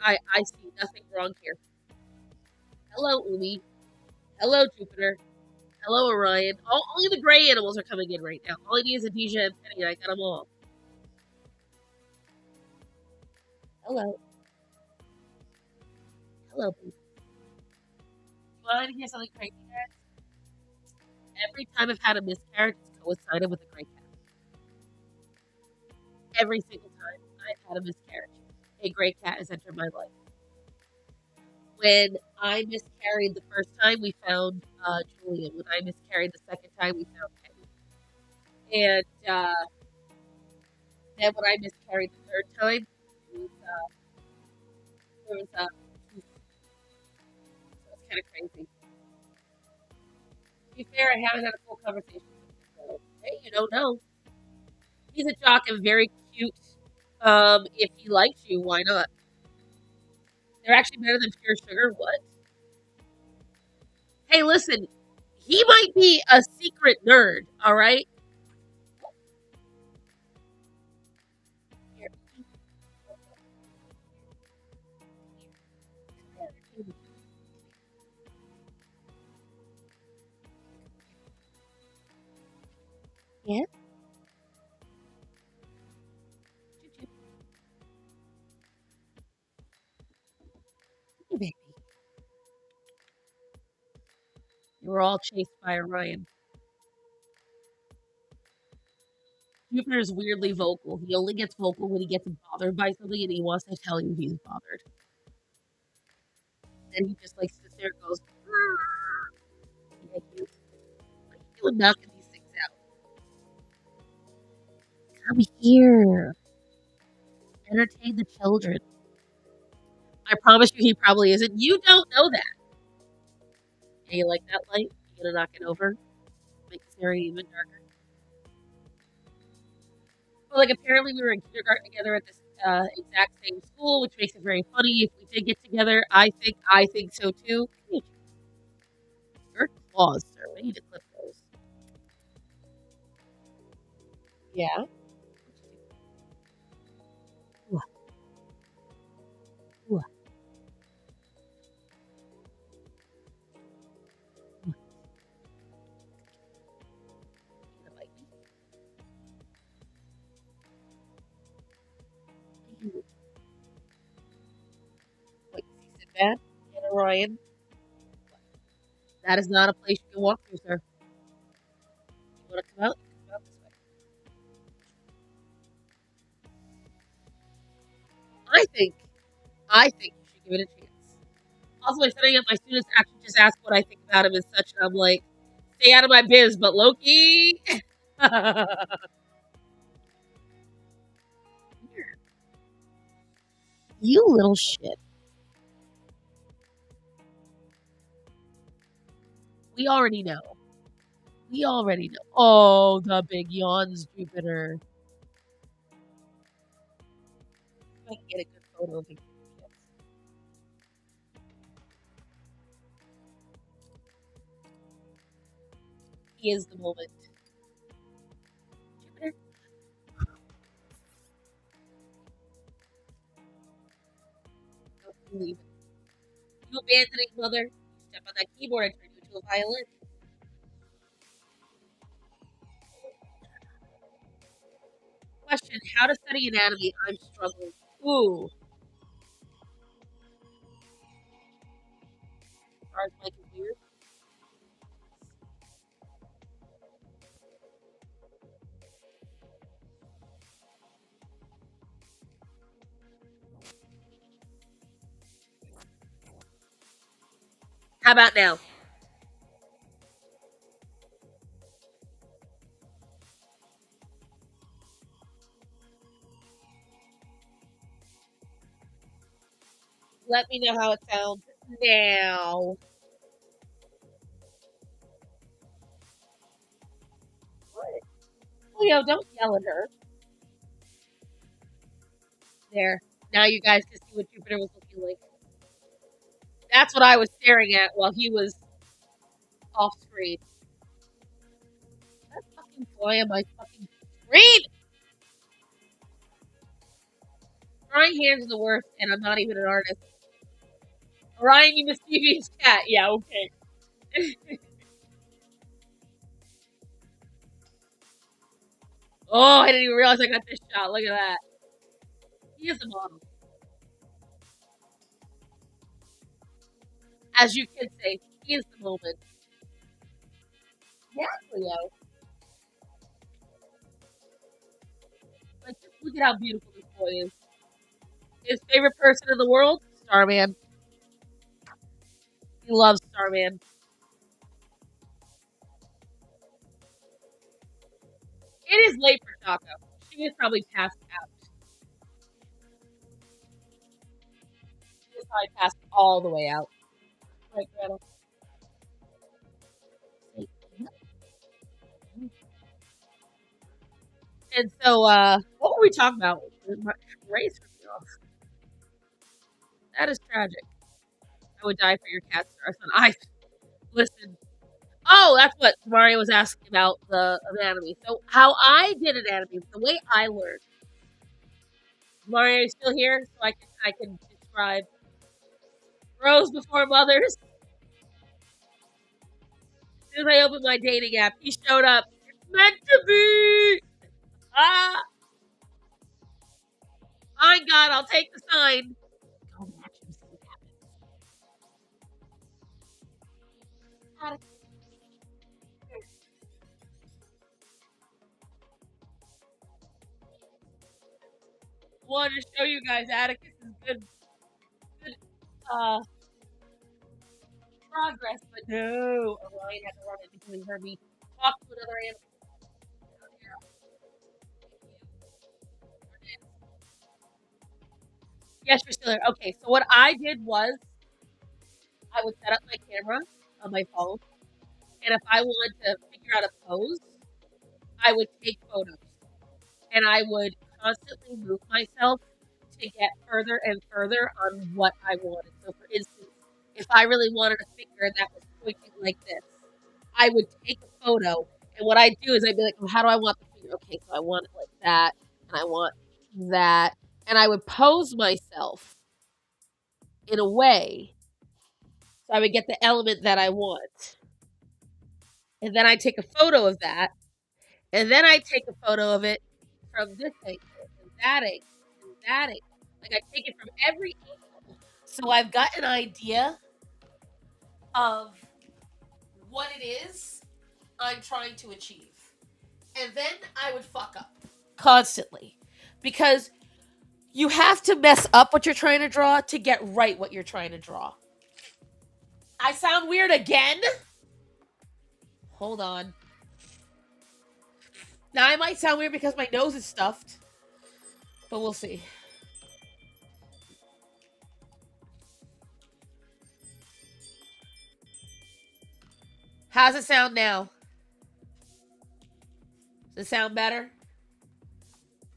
I see nothing wrong here. Hello, Umi. Hello, Jupiter. Hello, Orion. Only the gray animals are coming in right now. All I need is Adesha and Penny, and I got them all. Hello. Hello, baby. You want to hear something crazy, guys? Every time I've had a miscarriage, it's coincided with a gray cat. Every single time I've had a miscarriage, a gray cat has entered my life. When I miscarried the first time, we found Julian. When I miscarried the second time, we found Penny. And then when I miscarried the third time, there was so it's kind of crazy. To be fair, I haven't had a full conversation with him, so hey, you don't know. He's a jock and very cute. If he likes you, why not? They're actually better than pure sugar. What? Hey, listen, he might be a secret nerd. All right. Here. Yeah. Hey, baby. You were all chased by Orion. Jupiter is weirdly vocal. He only gets vocal when he gets bothered by something and he wants to tell you he's bothered. Then he just sits there and goes, yeah, you. What are you doing knocking these things out? Come here. Entertain the children. I promise you he probably isn't. You don't know that. Yeah, you like that light? You gonna knock it over? Make this area even darker? Well, apparently we were in kindergarten together at this exact same school, which makes it very funny if we did get together. I think so too. Your claws, sir. We need to clip those. Yeah. What? What? What? You gonna bite me? You. Wait, is he Sinbad? And Orion? That is not a place you can walk through, sir. You want to come out? You can come out this way. I think you should give it a chance. Also, by setting up my students actually just ask what I think about him and such, and I'm like, stay out of my biz, but Loki. You little shit. We already know. We already know. Oh, the big yawns, Jupiter. I can get a good photo of him. He is the moment. Jupiter. Don't believe it. You abandoning mother. You step on that keyboard, I turn you into a violin. Question: how to study anatomy? I'm struggling. Ooh. Ours mic is weird. How about now? Let me know how it sounds now. What? Leo, don't yell at her. There. Now you guys can see what Jupiter was looking like. That's what I was staring at while he was off screen. That fucking boy on my fucking screen! Drawing hands is the worst, and I'm not even an artist. Orion, you mischievous cat. Yeah, okay. Oh, I didn't even realize I got this shot. Look at that. He is a model. As you can say, he is the moment. Yeah, Leo. Like, just look at how beautiful this boy is. His favorite person in the world? Starman. He loves Starman. It is late for Taco. She is probably passed out. She is probably passed all the way out. Right, Gretel? And so, what were we talking about? My race threw me off. That is tragic. I would die for your cat, Starson. I listen. Oh, that's what Mario was asking about the anatomy. So, how I did anatomy, the way I learned. Mario, you still here? So I can describe bros before mothers. As soon as I opened my dating app, he showed up. It's meant to be. Ah, my God, I'll take the sign. Go match him. See what happens. Wanted to show you guys Atticus is good progress, but no, Orion had to run it because he heard me talk to another animal. Yes, you're still there. Okay, so what I did was I would set up my camera on my phone, and if I wanted to figure out a pose, I would take photos, and I would constantly move myself to get further and further on what I wanted. So, for instance, if I really wanted a figure that was pointing like this, I would take a photo, and what I'd do is I'd be like, oh, how do I want the figure? Okay, so I want it like that, and I want that, and I would pose myself in a way so I would get the element that I want. And then I take a photo of that, and then I take a photo of it from this angle, and that angle, and that angle. Like I take it from every angle. So I've got an idea of what it is I'm trying to achieve. And then I would fuck up constantly. Because you have to mess up what you're trying to draw to get right what you're trying to draw. I sound weird again? Hold on. Now, I might sound weird because my nose is stuffed. But we'll see. How's it sound now? Does it sound better?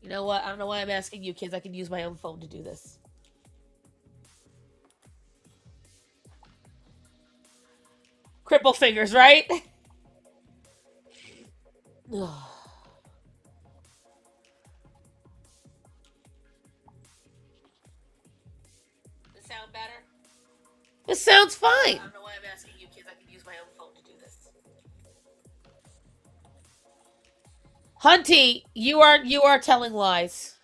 You know what? I don't know why I'm asking you kids. I can use my own phone to do this. Cripple fingers, right? Does it sound better? It sounds fine. I don't know why I'm asking you kids. I can use my own phone to do this. Hunty, you are telling lies.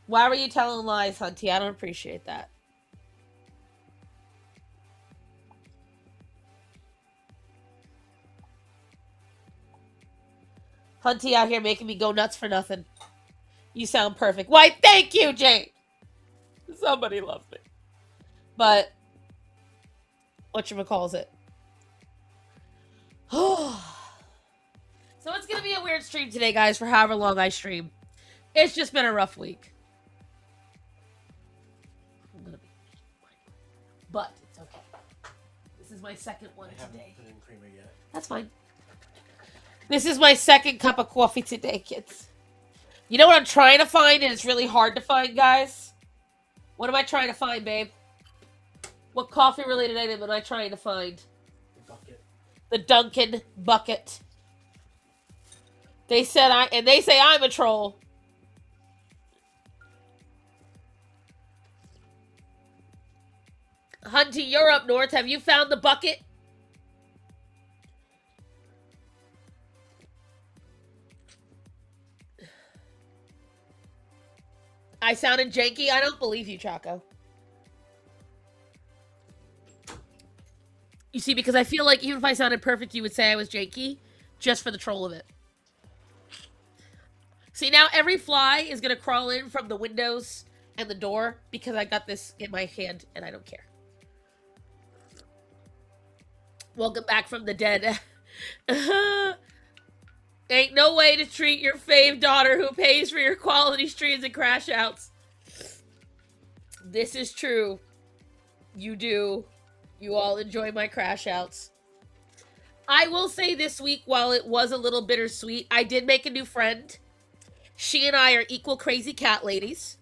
Why were you telling lies, Hunty? I don't appreciate that. Hunty out here making me go nuts for nothing. You sound perfect. Why, thank you, Jane. Somebody loves me. But, whatchamacalls it? So it's going to be a weird stream today, guys, for however long I stream. It's just been a rough week. But, it's okay. This is my second one today. I haven't put in creamer yet. That's fine. This is my second cup of coffee today, kids. You know what I'm trying to find, and it's really hard to find, guys? What am I trying to find, babe? What coffee-related item am I trying to find? The bucket. The Dunkin' bucket. They say I'm a troll. Hunty, you're up north. Have you found the bucket? I sounded janky? I don't believe you, Chaco. You see, because I feel like even if I sounded perfect, you would say I was janky, just for the troll of it. See, now every fly is going to crawl in from the windows and the door because I got this in my hand and I don't care. Welcome back from the dead. Ain't no way to treat your fave daughter who pays for your quality streams and crash outs. This is true. You do. You all enjoy my crash outs. I will say this week, while it was a little bittersweet, I did make a new friend. She and I are equal crazy cat ladies.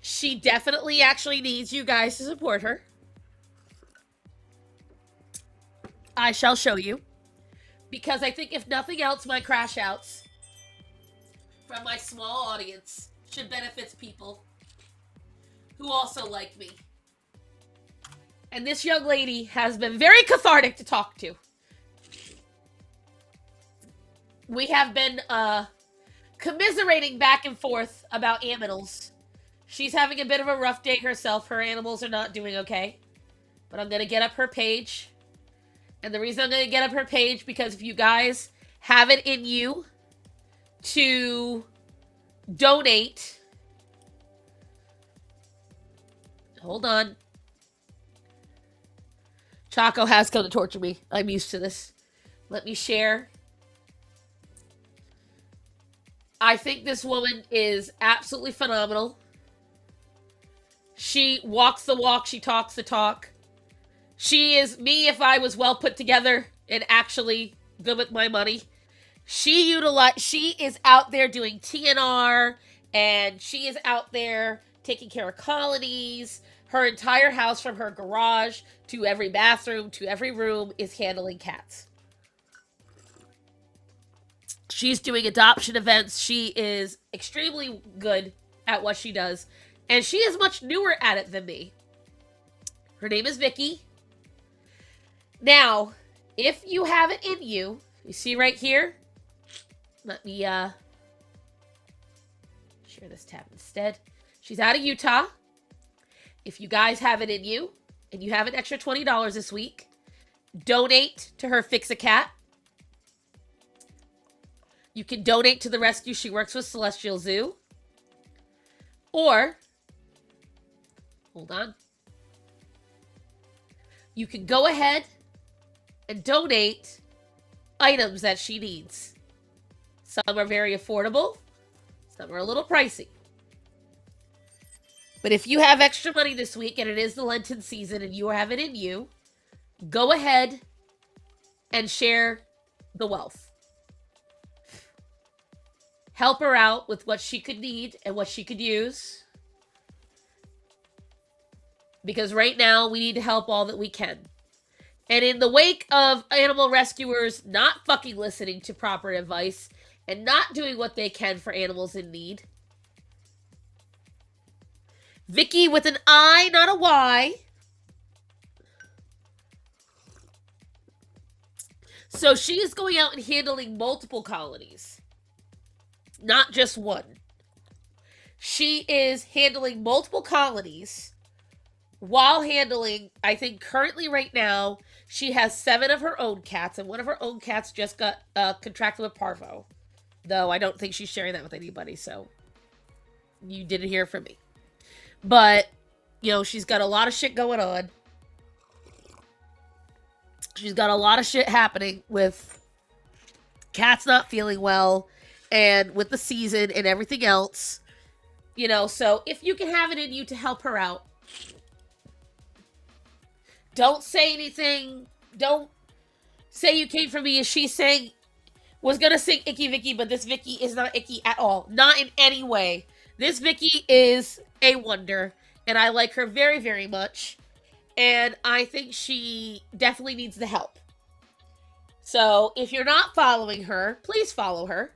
She definitely actually needs you guys to support her. I shall show you. Because I think if nothing else, my crash outs from my small audience should benefit people who also like me. And this young lady has been very cathartic to talk to. We have been commiserating back and forth about animals. She's having a bit of a rough day herself. Her animals are not doing okay. But I'm going to get up her page. And the reason I'm going to get up her page, because if you guys have it in you to donate. Hold on. Chaco has come to torture me. I'm used to this. Let me share. I think this woman is absolutely phenomenal. She walks the walk. She talks the talk. She is me if I was well put together and actually good with my money. She is out there doing TNR, and she is out there taking care of colonies. Her entire house, from her garage to every bathroom to every room, is handling cats. She's doing adoption events. She is extremely good at what she does, and she is much newer at it than me. Her name is Vicky. Now, if you have it in you, you see right here? Let me share this tab instead. She's out of Utah. If you guys have it in you, and you have an extra $20 this week, donate to her Fix a Cat. You can donate to the rescue she works with, Celestial Zoo. Or, hold on. You can go ahead and donate items that she needs. Some are very affordable. Some are a little pricey. But if you have extra money this week and it is the Lenten season and you have it in you, go ahead and share the wealth. Help her out with what she could need and what she could use. Because right now we need to help all that we can. And in the wake of animal rescuers not fucking listening to proper advice and not doing what they can for animals in need, Vicky with an I, not a Y. So she is going out and handling multiple colonies. Not just one. She is handling multiple colonies while handling, I think currently right now, she has 7 of her own cats, and one of her own cats just got contracted with parvo. Though I don't think she's sharing that with anybody, so you didn't hear from me. But, you know, she's got a lot of shit going on. She's got a lot of shit happening with cats not feeling well and with the season and everything else. You know, so if you can have it in you to help her out, don't say anything. Don't say you came from me. As she's saying, was gonna sing Icky Vicky, but this Vicky is not icky at all. Not in any way. This Vicky is a wonder, and I like her very, very much. And I think she definitely needs the help. So if you're not following her, please follow her.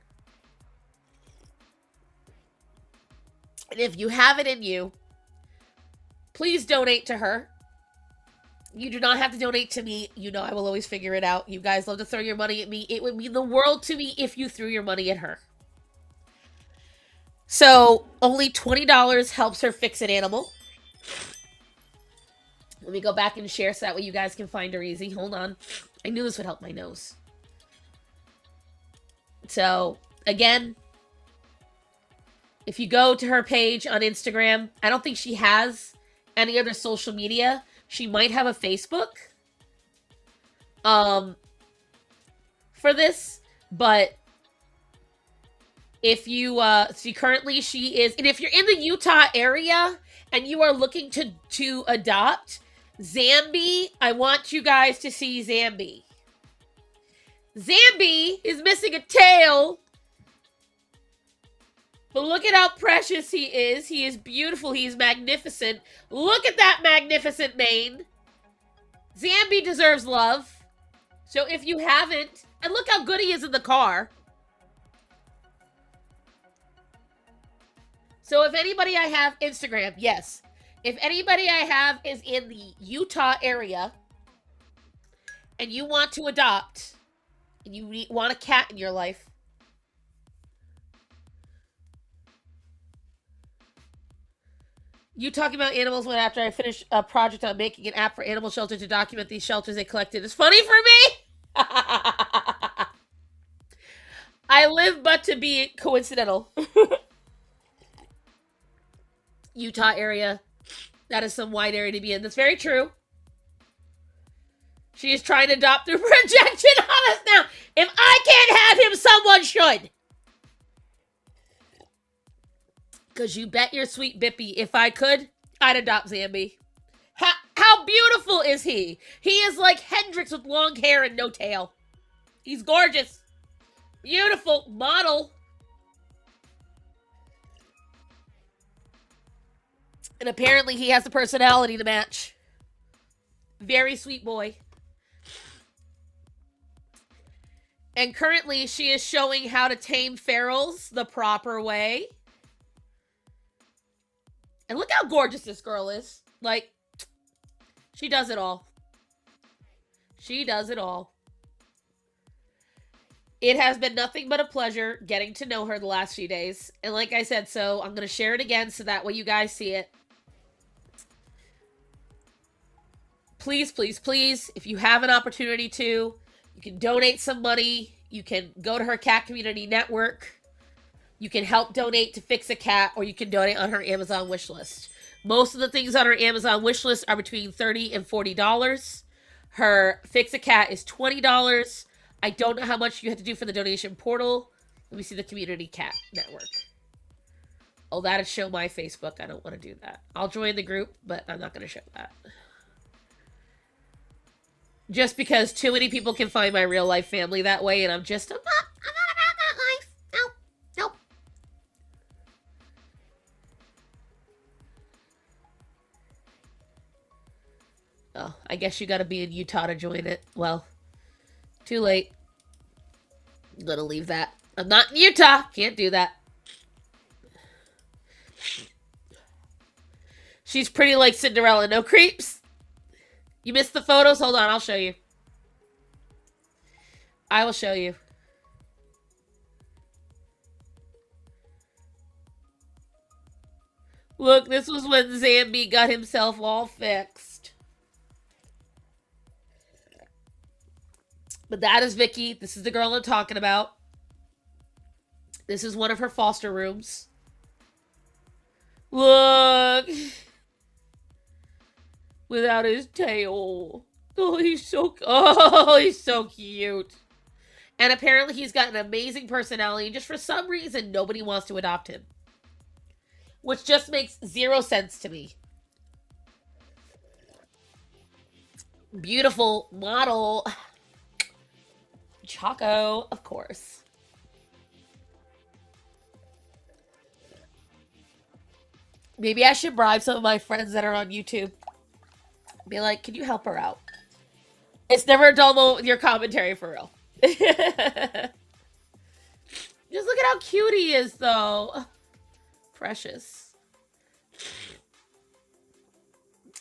And if you have it in you, please donate to her. You do not have to donate to me. You know I will always figure it out. You guys love to throw your money at me. It would mean the world to me if you threw your money at her. So, only $20 helps her fix an animal. Let me go back and share so that way you guys can find her easy. Hold on. I knew this would help my nose. So, again, if you go to her page on Instagram, I don't think she has any other social media. She might have a Facebook for this, but if you see, currently she is, and if you're in the Utah area and you are looking to adopt Zambi, I want you guys to see Zambi. Zambi is missing a tail, but look at how precious he is. He is beautiful. He is magnificent. Look at that magnificent mane. Zambi deserves love. So if you haven't, and look how good he is in the car. So if anybody I have Instagram, yes. If anybody I have is in the Utah area and you want to adopt and you want a cat in your life, you talking about animals when after I finish a project on making an app for animal shelter to document these shelters they collected is funny for me? I live but to be coincidental. Utah area. That is some wide area to be in. That's very true. She is trying to adopt through projection on us now. If I can't have him, someone should. Because you bet your sweet Bippy, if I could, I'd adopt Zambi. How beautiful is he? He is like Hendrix with long hair and no tail. He's gorgeous. Beautiful model. And apparently he has the personality to match. Very sweet boy. And currently she is showing how to tame ferals the proper way. And look how gorgeous this girl is. Like, she does it all. She does it all. It has been nothing but a pleasure getting to know her the last few days. And like I said, so I'm going to share it again so that way you guys see it. please, please, please, if you have an opportunity to, you can donate some money. You can go to her cat community network. You can help donate to Fix a Cat, or you can donate on her Amazon wish list. Most of the things on her Amazon wish list are between $30 and $40. Her Fix a Cat is $20. I don't know how much you have to do for the donation portal. Let me see the community cat network. Oh, that'd show my Facebook. I don't want to do that. I'll join the group, but I'm not going to show that. Just because too many people can find my real life family that way, and I'm not about that life. Nope. Nope. Oh, I guess you gotta be in Utah to join it. Well, too late. I'm gonna leave that. I'm not in Utah. Can't do that. She's pretty like Cinderella. No creeps. You missed the photos? Hold on, I'll show you. I will show you. Look, this was when Zambi got himself all fixed. But that is Vicky. This is the girl I'm talking about. This is one of her foster rooms. Look. Without his tail. Oh, he's so cute. And apparently he's got an amazing personality. And just for some reason, nobody wants to adopt him. Which just makes zero sense to me. Beautiful model. Choco, of course. Maybe I should bribe some of my friends that are on YouTube. Be like, can you help her out? It's never a dull moment with your commentary, for real. Just look at how cute he is, though. Precious.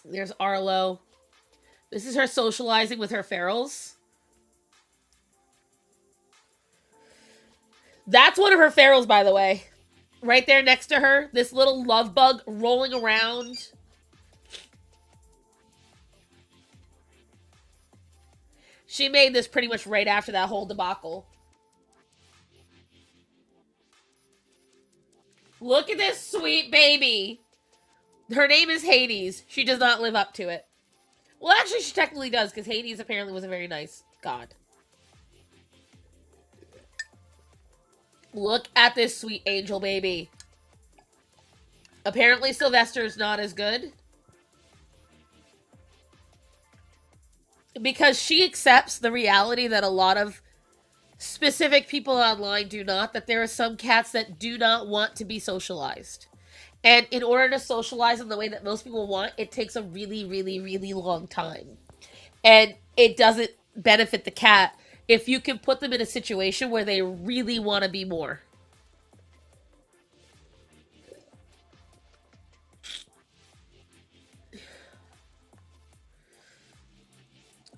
There's Arlo. This is her socializing with her ferals. That's one of her ferals, by the way. Right there next to her. This little love bug rolling around. She made this pretty much right after that whole debacle. Look at this sweet baby. Her name is Hades. She does not live up to it. Well, actually, she technically does, because Hades apparently was a very nice god. Look at this sweet angel baby. Apparently, Sylvester's not as good. Because she accepts the reality that a lot of specific people online do not, that there are some cats that do not want to be socialized. And in order to socialize in the way that most people want, it takes a really, really, really long time. And it doesn't benefit the cat if you can put them in a situation where they really want to be more.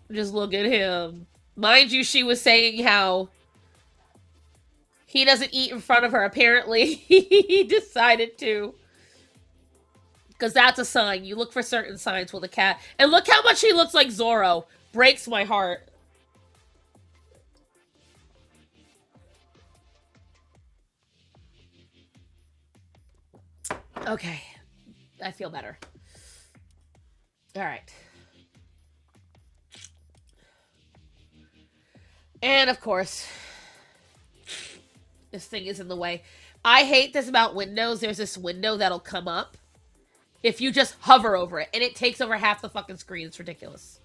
Just look at him. Mind you, she was saying how he doesn't eat in front of her. Apparently, he decided to. Because that's a sign. You look for certain signs with a cat. And look how much he looks like Zorro. Breaks my heart. Okay. I feel better. All right. And of course, this thing is in the way. I hate this about Windows. There's this window that'll come up if you just hover over it, and it takes over half the fucking screen. It's ridiculous.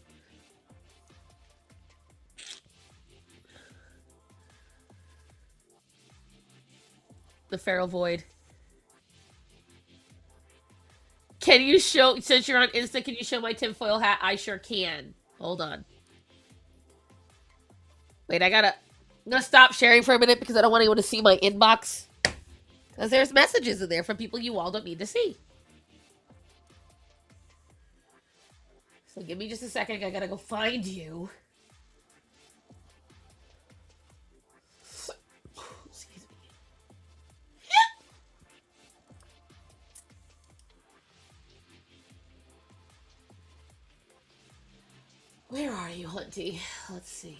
The Feral Void. Can you show, since you're on Insta, can you show my tinfoil hat? I sure can. Hold on. Wait, I'm gonna stop sharing for a minute because I don't want anyone to see my inbox. Because there's messages in there from people you all don't need to see. So give me just a second. I gotta go find you. Excuse me. Where are you, Hunty? Let's see.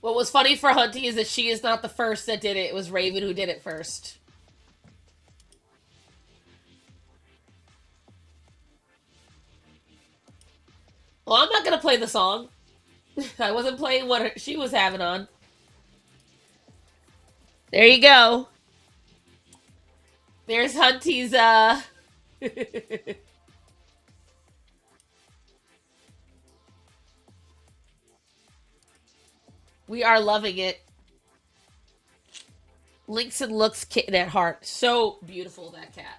What was funny for Hunty is that she is not the first that did it. It was Raven who did it first. Well, I'm not going to play the song. I wasn't playing what she was having on. There you go. There's Hunty's, We are loving it. Links and looks kitten at heart. So beautiful, that cat.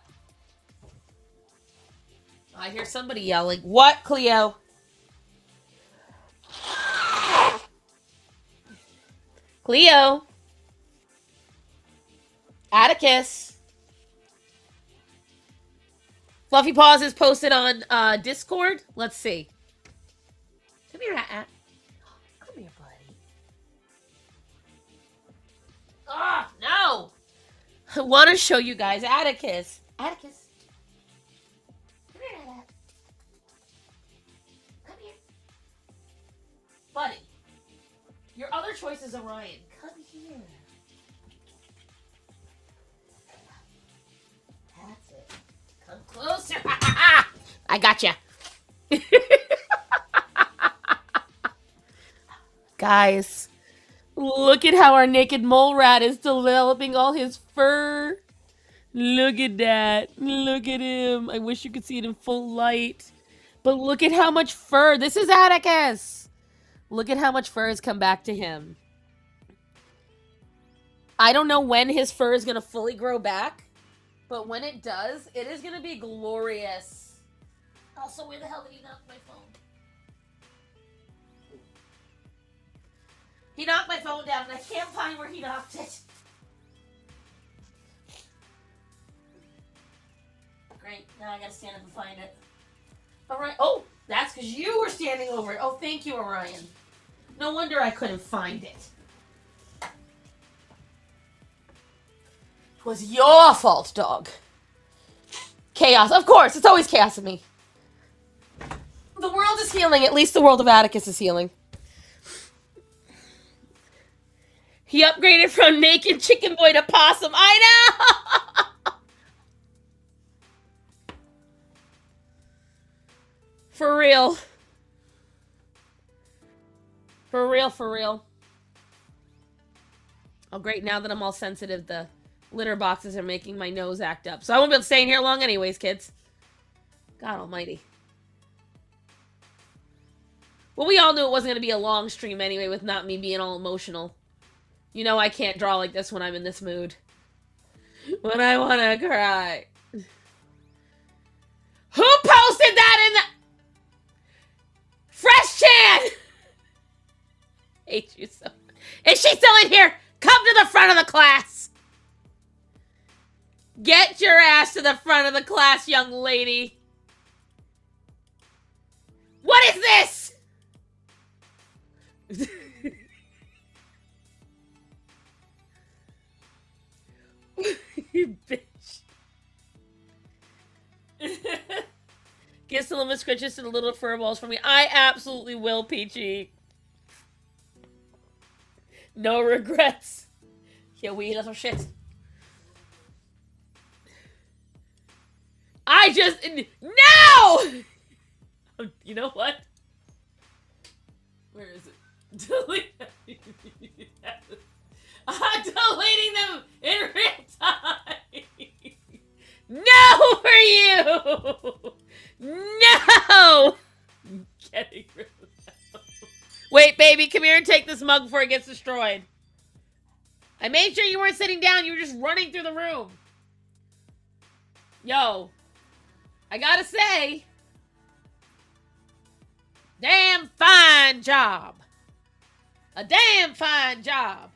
I hear somebody yelling. What, Cleo? Cleo? Atticus? Fluffy Paws is posted on Discord. Let's see. Come here, At. Come here, buddy. Ah, no! I want to show you guys Atticus. Atticus. Come here, At. Come here. Buddy. Your other choice is Orion. Come here. That's it. Come closer. I gotcha. Guys, look at how our naked mole rat is developing all his fur. Look at that. Look at him. I wish you could see it in full light. But look at how much fur. This is Atticus. Look at how much fur has come back to him. I don't know when his fur is going to fully grow back. But when it does, it is going to be glorious. Also, where the hell did he knock my phone? He knocked my phone down, and I can't find where he knocked it. Great. Now I gotta stand up and find it. Alright. Oh, that's because you were standing over it. Oh, thank you, Orion. No wonder I couldn't find it. It was your fault, dog. Chaos. Of course, it's always chaos in me. The world is healing. At least the world of Atticus is healing. He upgraded from naked chicken boy to possum. I know! For real. For real, for real. Oh, great. Now that I'm all sensitive, the litter boxes are making my nose act up. So I won't be able to stay in here long anyways, kids. God almighty. Well, we all knew it wasn't going to be a long stream anyway with not me being all emotional. You know I can't draw like this when I'm in this mood. When I want to cry. Who posted that in the... Fresh Chan! Hate you so much. Is she still in here? Come to the front of the class. Get your ass to the front of the class, young lady. What is this? You bitch. Get some lemon scritches to the little fur balls for me. I absolutely will, Peachy. No regrets. You wee little shit. I just... No! You know what? Where is it? Delete them. I'm deleting them in real time. No for you. No. I'm getting rid of them. Wait, baby, come here and take this mug before it gets destroyed. I made sure you weren't sitting down. You were just running through the room. Yo, I gotta say, damn fine job. A damn fine job.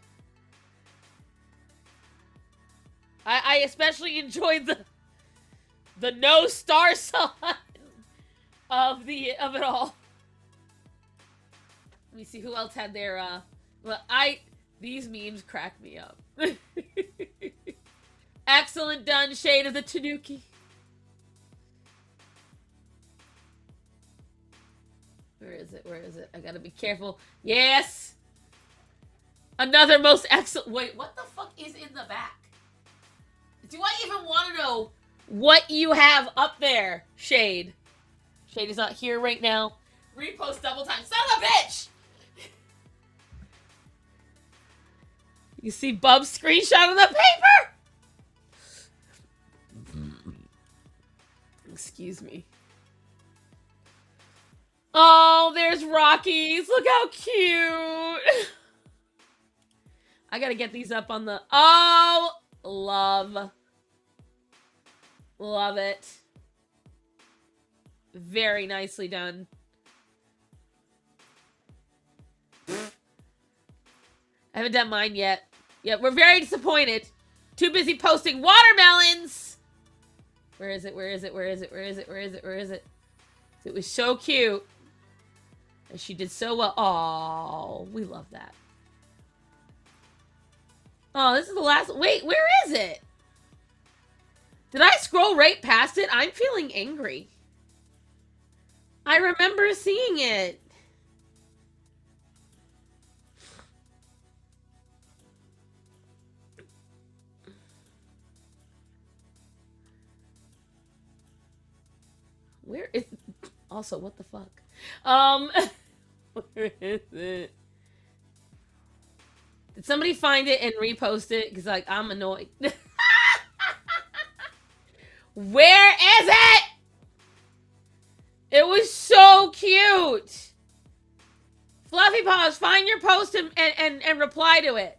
I especially enjoyed the no star sign of it all. Let me see who else had their well, these memes crack me up. Excellent done, Shade of the Tanuki. Where is it? Where is it? I gotta be careful. Yes! Another most excellent. Wait, what the fuck is in the back? Do I even want to know what you have up there, Shade? Shade is not here right now. Repost double time. Son of a bitch! You see Bub's screenshot of the paper? Excuse me. Oh, there's Rockies. Look how cute. I gotta get these up on the... Oh, love. Love it. Very nicely done. I haven't done mine yet. Yeah, we're very disappointed. Too busy posting watermelons. Where is it? Where is it? Where is it? Where is it? Where is it? Where is it? It was so cute. And she did so well. Oh, we love that. Oh, this is the last. Wait, where is it? Did I scroll right past it? I'm feeling angry. I remember seeing it. Where is... Also, what the fuck? Where is it? Did somebody find it and repost it? Because, like, I'm annoyed. Where is it? It was so cute. Fluffy Paws, find your post and reply to it.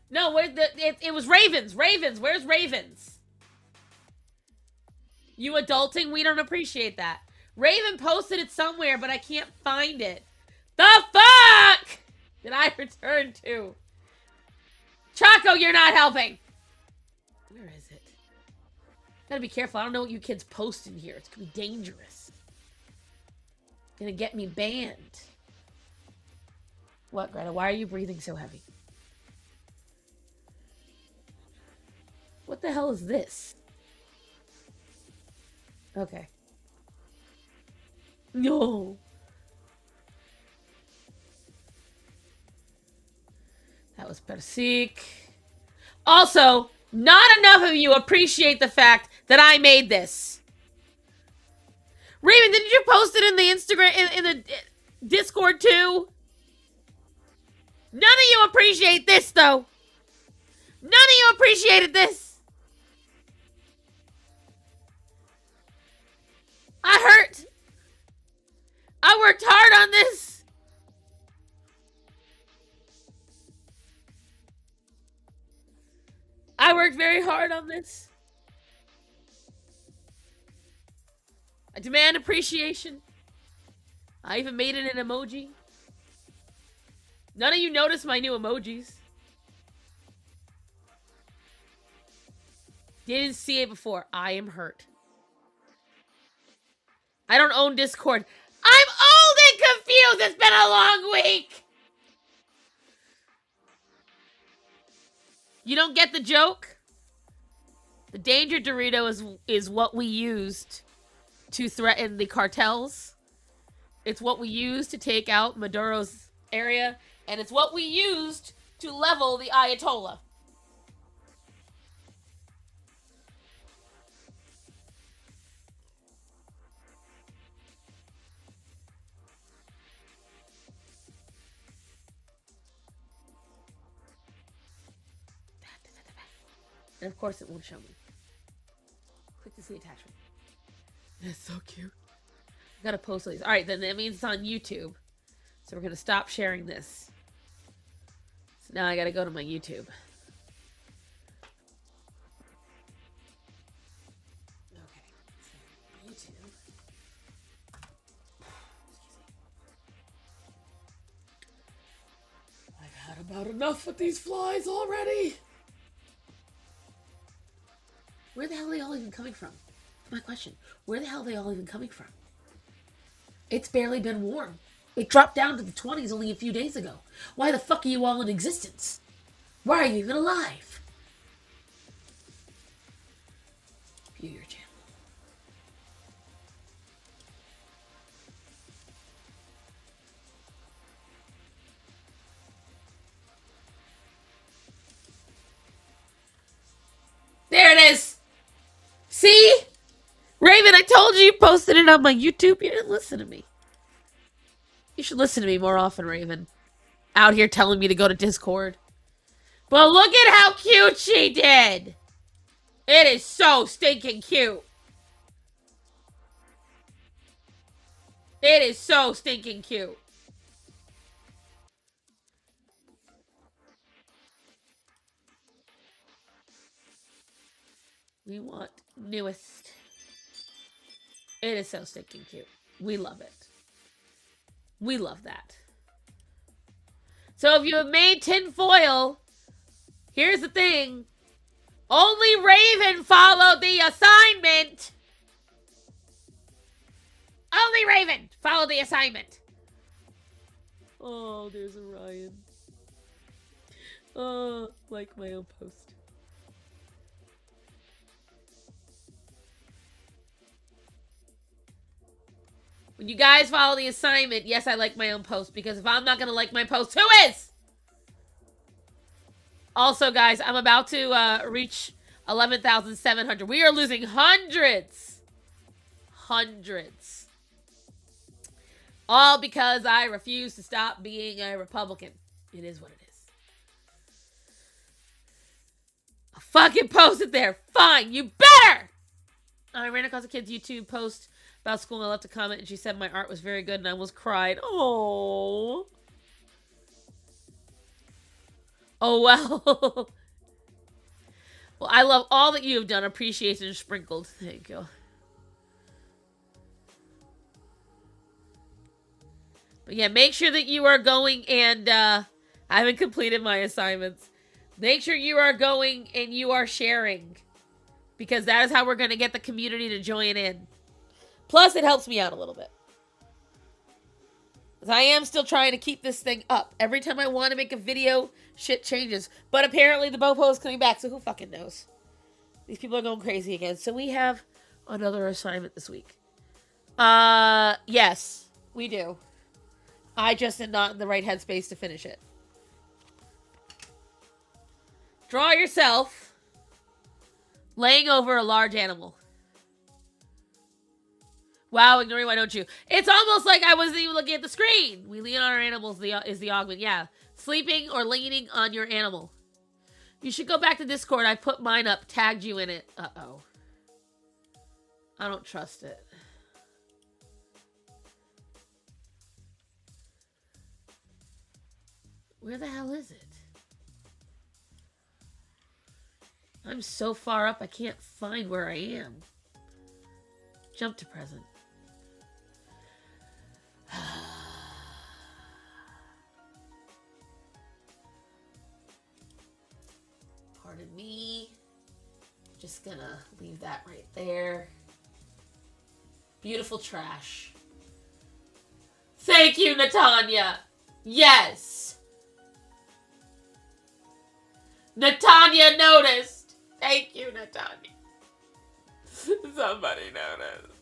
No, where it was Ravens. Ravens, where's Ravens? You adulting? We don't appreciate that. Raven posted it somewhere, but I can't find it. The fuck did I return to? Choco, you're not helping. Where is it? Gotta be careful. I don't know what you kids post in here. It's gonna be dangerous. Gonna get me banned. What, Greta? Why are you breathing so heavy? What the hell is this? Okay. No. That was Persik. Also, not enough of you appreciate the fact that I made this. Raven, didn't you post it in the Instagram, in the Discord too? None of you appreciate this, though. None of you appreciated this. I hurt. I worked hard on this. I worked very hard on this. I demand appreciation. I even made it an emoji. None of you noticed my new emojis. Didn't see it before. I am hurt. I don't own Discord. I'm old and confused. It's been a long week. You don't get the joke? The Danger Dorito is what we used to threaten the cartels. It's what we used to take out Maduro's area. And it's what we used to level the Ayatollah. And of course it won't show me. Click to see attachment. That's so cute. I gotta post these. Alright, then that means it's on YouTube. So we're gonna stop sharing this. So now I gotta go to my YouTube. Okay. So YouTube. I've had about enough with these flies already. Where the hell are they all even coming from? That's my question. Where the hell are they all even coming from? It's barely been warm. It dropped down to the 20s only a few days ago. Why the fuck are you all in existence? Why are you even alive? View your channel. There it is. See? Raven, I told you posted it on my YouTube. You didn't listen to me. You should listen to me more often, Raven. Out here telling me to go to Discord. But look at how cute she did. It is so stinking cute. It is so stinking cute. We want newest. It is so stinking cute. We love it. We love that. So if you have made tinfoil, here's the thing. Only Raven followed the assignment. Only Raven followed the assignment. Oh, there's Orion. Oh, like my own post. When you guys follow the assignment, yes, I like my own post, because if I'm not going to like my post, who is? Also, guys, I'm about to reach 11,700. We are losing hundreds. Hundreds. All because I refuse to stop being a Republican. It is what it is. I fucking posted there. Fine, you better! I ran across a kid's YouTube post about school, and I left a comment, and she said my art was very good, and I almost cried. Oh. Oh, well. Well, I love all that you have done. Appreciation sprinkled. Thank you. But yeah, make sure that you are going and, I haven't completed my assignments. Make sure you are going and you are sharing. Because that is how we're going to get the community to join in. Plus, it helps me out a little bit. Because I am still trying to keep this thing up. Every time I want to make a video, shit changes. But apparently the Bopo is coming back, so who fucking knows? These people are going crazy again. So we have another assignment this week. Yes, we do. I just am not in the right headspace to finish it. Draw yourself laying over a large animal. Wow, ignoring why don't you? It's almost like I wasn't even looking at the screen. We lean on our animals is the augment. Yeah. Sleeping or leaning on your animal. You should go back to Discord. I put mine up. Tagged you in it. Uh-oh. I don't trust it. Where the hell is it? I'm so far up I can't find where I am. Jump to present. Pardon me. Just gonna leave that right there. Beautiful trash. Thank you, Natanya. Yes. Natanya noticed. Thank you, Natanya. Somebody noticed.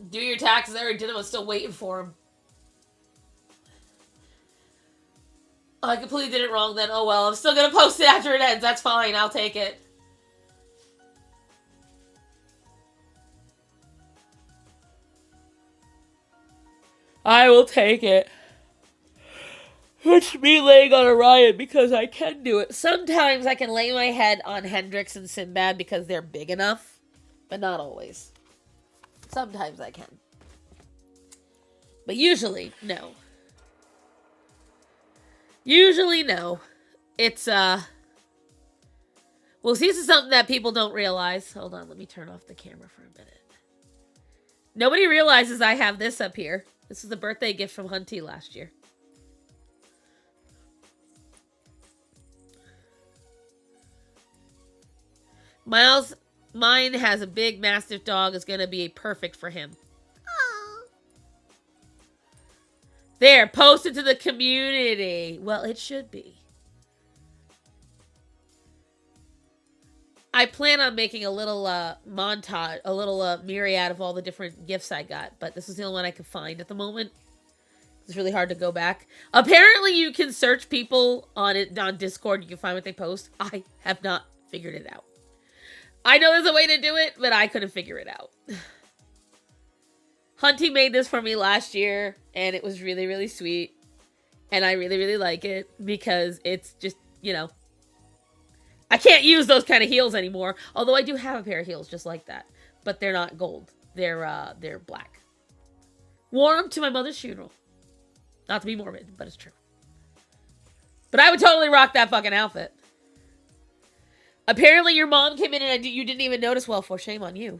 Do your taxes. I already did them. I was still waiting for them. Oh, I completely did it wrong then. Oh well, I'm still gonna post it after it ends. That's fine. I'll take it. I will take it. It's me laying on Orion because I can do it. Sometimes I can lay my head on Hendrix and Sinbad because they're big enough, but not always. Sometimes I can. But usually, no. Usually, no. It's, well, see, this is something that people don't realize. Hold on, let me turn off the camera for a minute. Nobody realizes I have this up here. This is the birthday gift from Hunty last year. Miles, mine has a big, mastiff dog. It's going to be perfect for him. Aww. There, post it to the community. Well, it should be. I plan on making a little montage, a little myriad of all the different gifts I got, but this is the only one I could find at the moment. It's really hard to go back. Apparently, you can search people on Discord. You can find what they post. I have not figured it out. I know there's a way to do it, but I couldn't figure it out. Hunty made this for me last year, and it was really, really sweet. And I really, really like it because it's just, you know, I can't use those kind of heels anymore. Although I do have a pair of heels just like that, but they're not gold. They're black. Wore them to my mother's funeral. Not to be morbid, but it's true. But I would totally rock that fucking outfit. Apparently your mom came in and you didn't even notice. Well, for shame on you.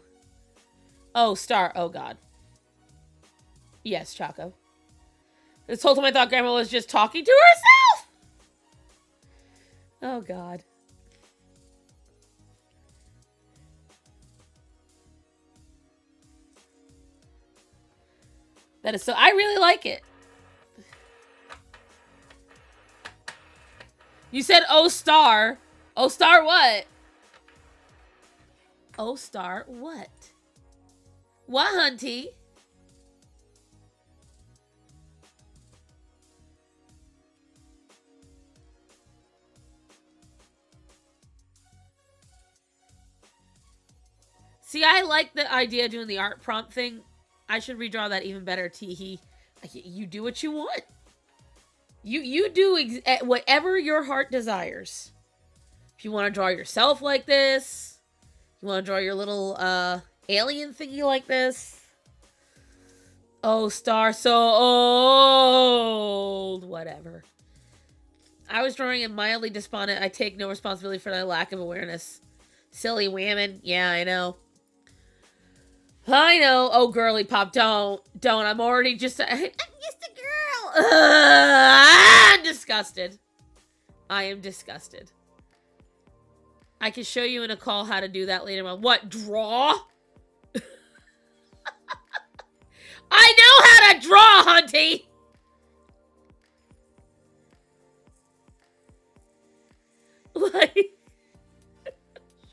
Oh, Star. Oh, God. Yes, Choco. This whole time I thought Grandma was just talking to herself. Oh, God. That is so... I really like it. You said, oh, Star. Oh, Star what? Oh, Star what? What, Hunty? See, I like the idea of doing the art prompt thing. I should redraw that even better, Teehee. You do what you want. You do whatever your heart desires. If you want to draw yourself like this, you want to draw your little alien thingy like this. Oh, Star, so old. Whatever. I was drawing him mildly despondent. I take no responsibility for my lack of awareness. Silly women. Yeah, I know. I know. Oh, girly pop, don't. I'm already just I'm just a girl. I'm disgusted. I am disgusted. I can show you in a call how to do that later on. What, draw? I know how to draw, Hunty. Like,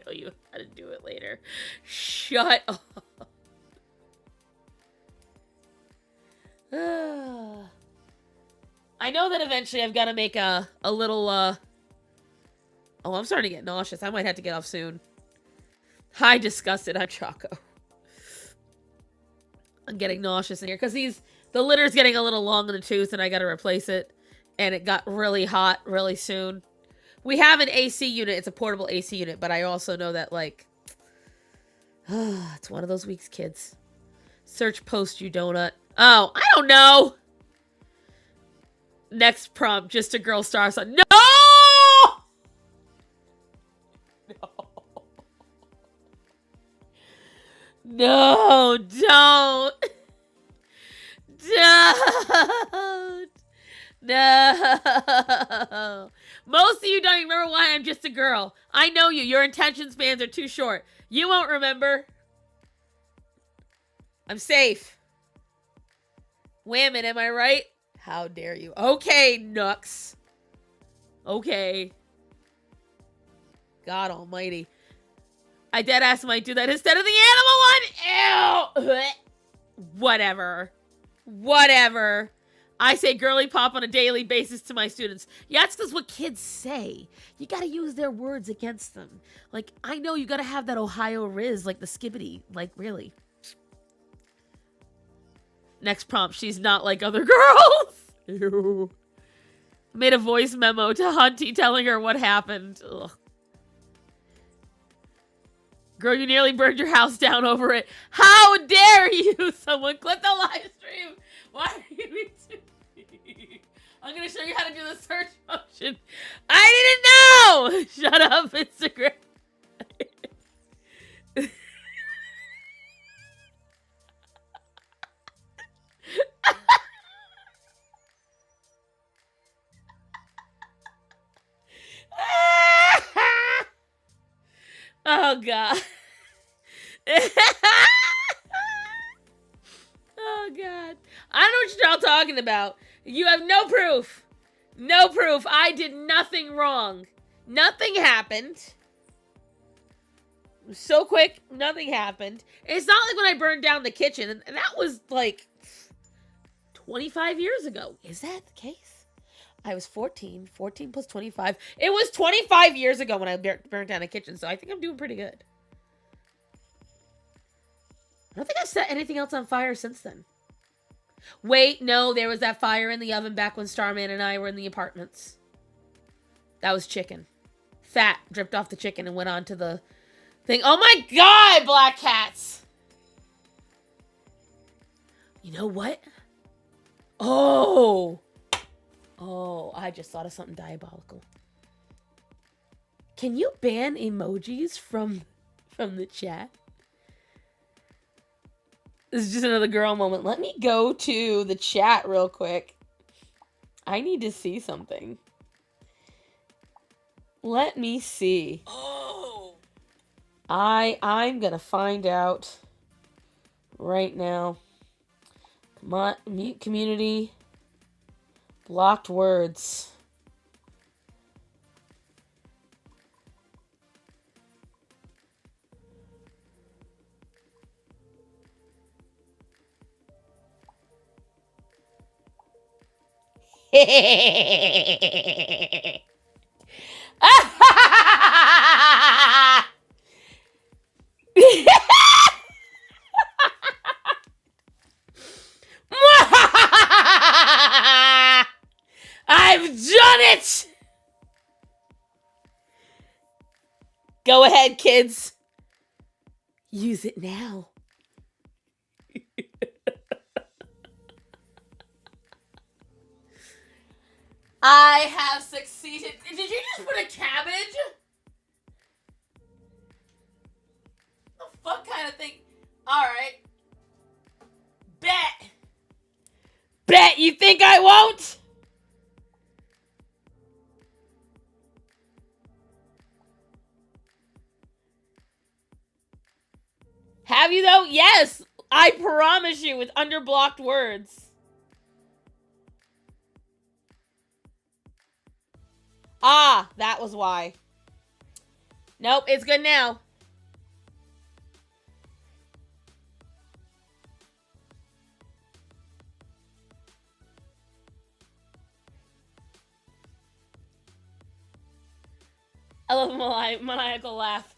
show you how to do it later. Shut up. I know that eventually I've got to make a little, oh, I'm starting to get nauseous. I might have to get off soon. Hi, disgusted. I'm Choco. I'm getting nauseous in here because the litter's getting a little long in the tooth and I got to replace it. And it got really hot really soon. We have an AC unit. It's a portable AC unit, but I also know that, like, it's one of those weeks, kids. Search post you donut. Oh, I don't know. Next prompt, just a girl star sign. No! No, don't. Don't. No. Most of you don't even remember why I'm just a girl. I know you. Your attention spans are too short. You won't remember. I'm safe. Women, am I right? How dare you? Okay, Nux. Okay. God almighty. I deadass might do that instead of the animal one. Ew. Whatever. Whatever. I say girly pop on a daily basis to my students. Yeah, that's because what kids say. You gotta use their words against them. Like, I know you gotta have that Ohio Riz, like the skibbity. Like, really. Next prompt, she's not like other girls. Ew. Made a voice memo to Hunty telling her what happened. Ugh. Girl, you nearly burned your house down over it. How dare you? Someone clip the live stream. Why are you I'm going to show you how to do the search function. I didn't know. Shut up, Instagram. Oh, God. Oh, God. I don't know what you're all talking about. You have no proof. No proof. I did nothing wrong. Nothing happened. So quick, nothing happened. It's not like when I burned down the kitchen, and that was like 25 years ago. Is that the case? I was 14. 14 plus 25. It was 25 years ago when I burned down a kitchen, so I think I'm doing pretty good. I don't think I've set anything else on fire since then. Wait, no, there was that fire in the oven back when Starman and I were in the apartments. That was chicken. Fat dripped off the chicken and went onto the thing. Oh my god, black cats! You know what? Oh, I just thought of something diabolical. Can you ban emojis from the chat? This is just another girl moment. Let me go to the chat real quick. I need to see something. Let me see. Oh. I'm gonna find out right now. Come on, mute community. Blocked words. I've done it! Go ahead, kids. Use it now. I have succeeded. Did you just put a cabbage? The fuck kind of thing? Alright. Bet. Bet you think I won't? Have you though? Yes. I promise you with underblocked words. Ah, that was why. Nope, it's good now. I love the maniacal laugh.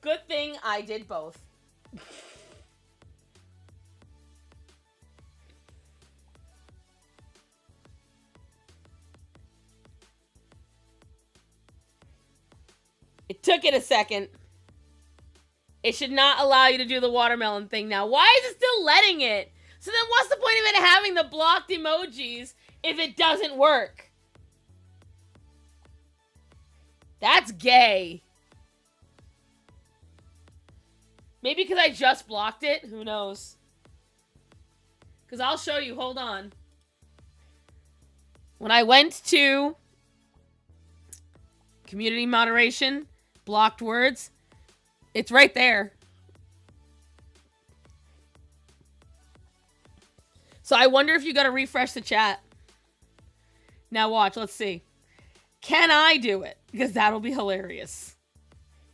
Good thing I did both. It took it a second. It should not allow you to do the watermelon thing now. Why is it still letting it? So then what's the point of it having the blocked emojis if it doesn't work? That's gay. Maybe because I just blocked it? Who knows? Because I'll show you. Hold on. When I went to community moderation, blocked words, it's right there. So I wonder if you got to refresh the chat. Now watch. Let's see. Can I do it? Because that'll be hilarious.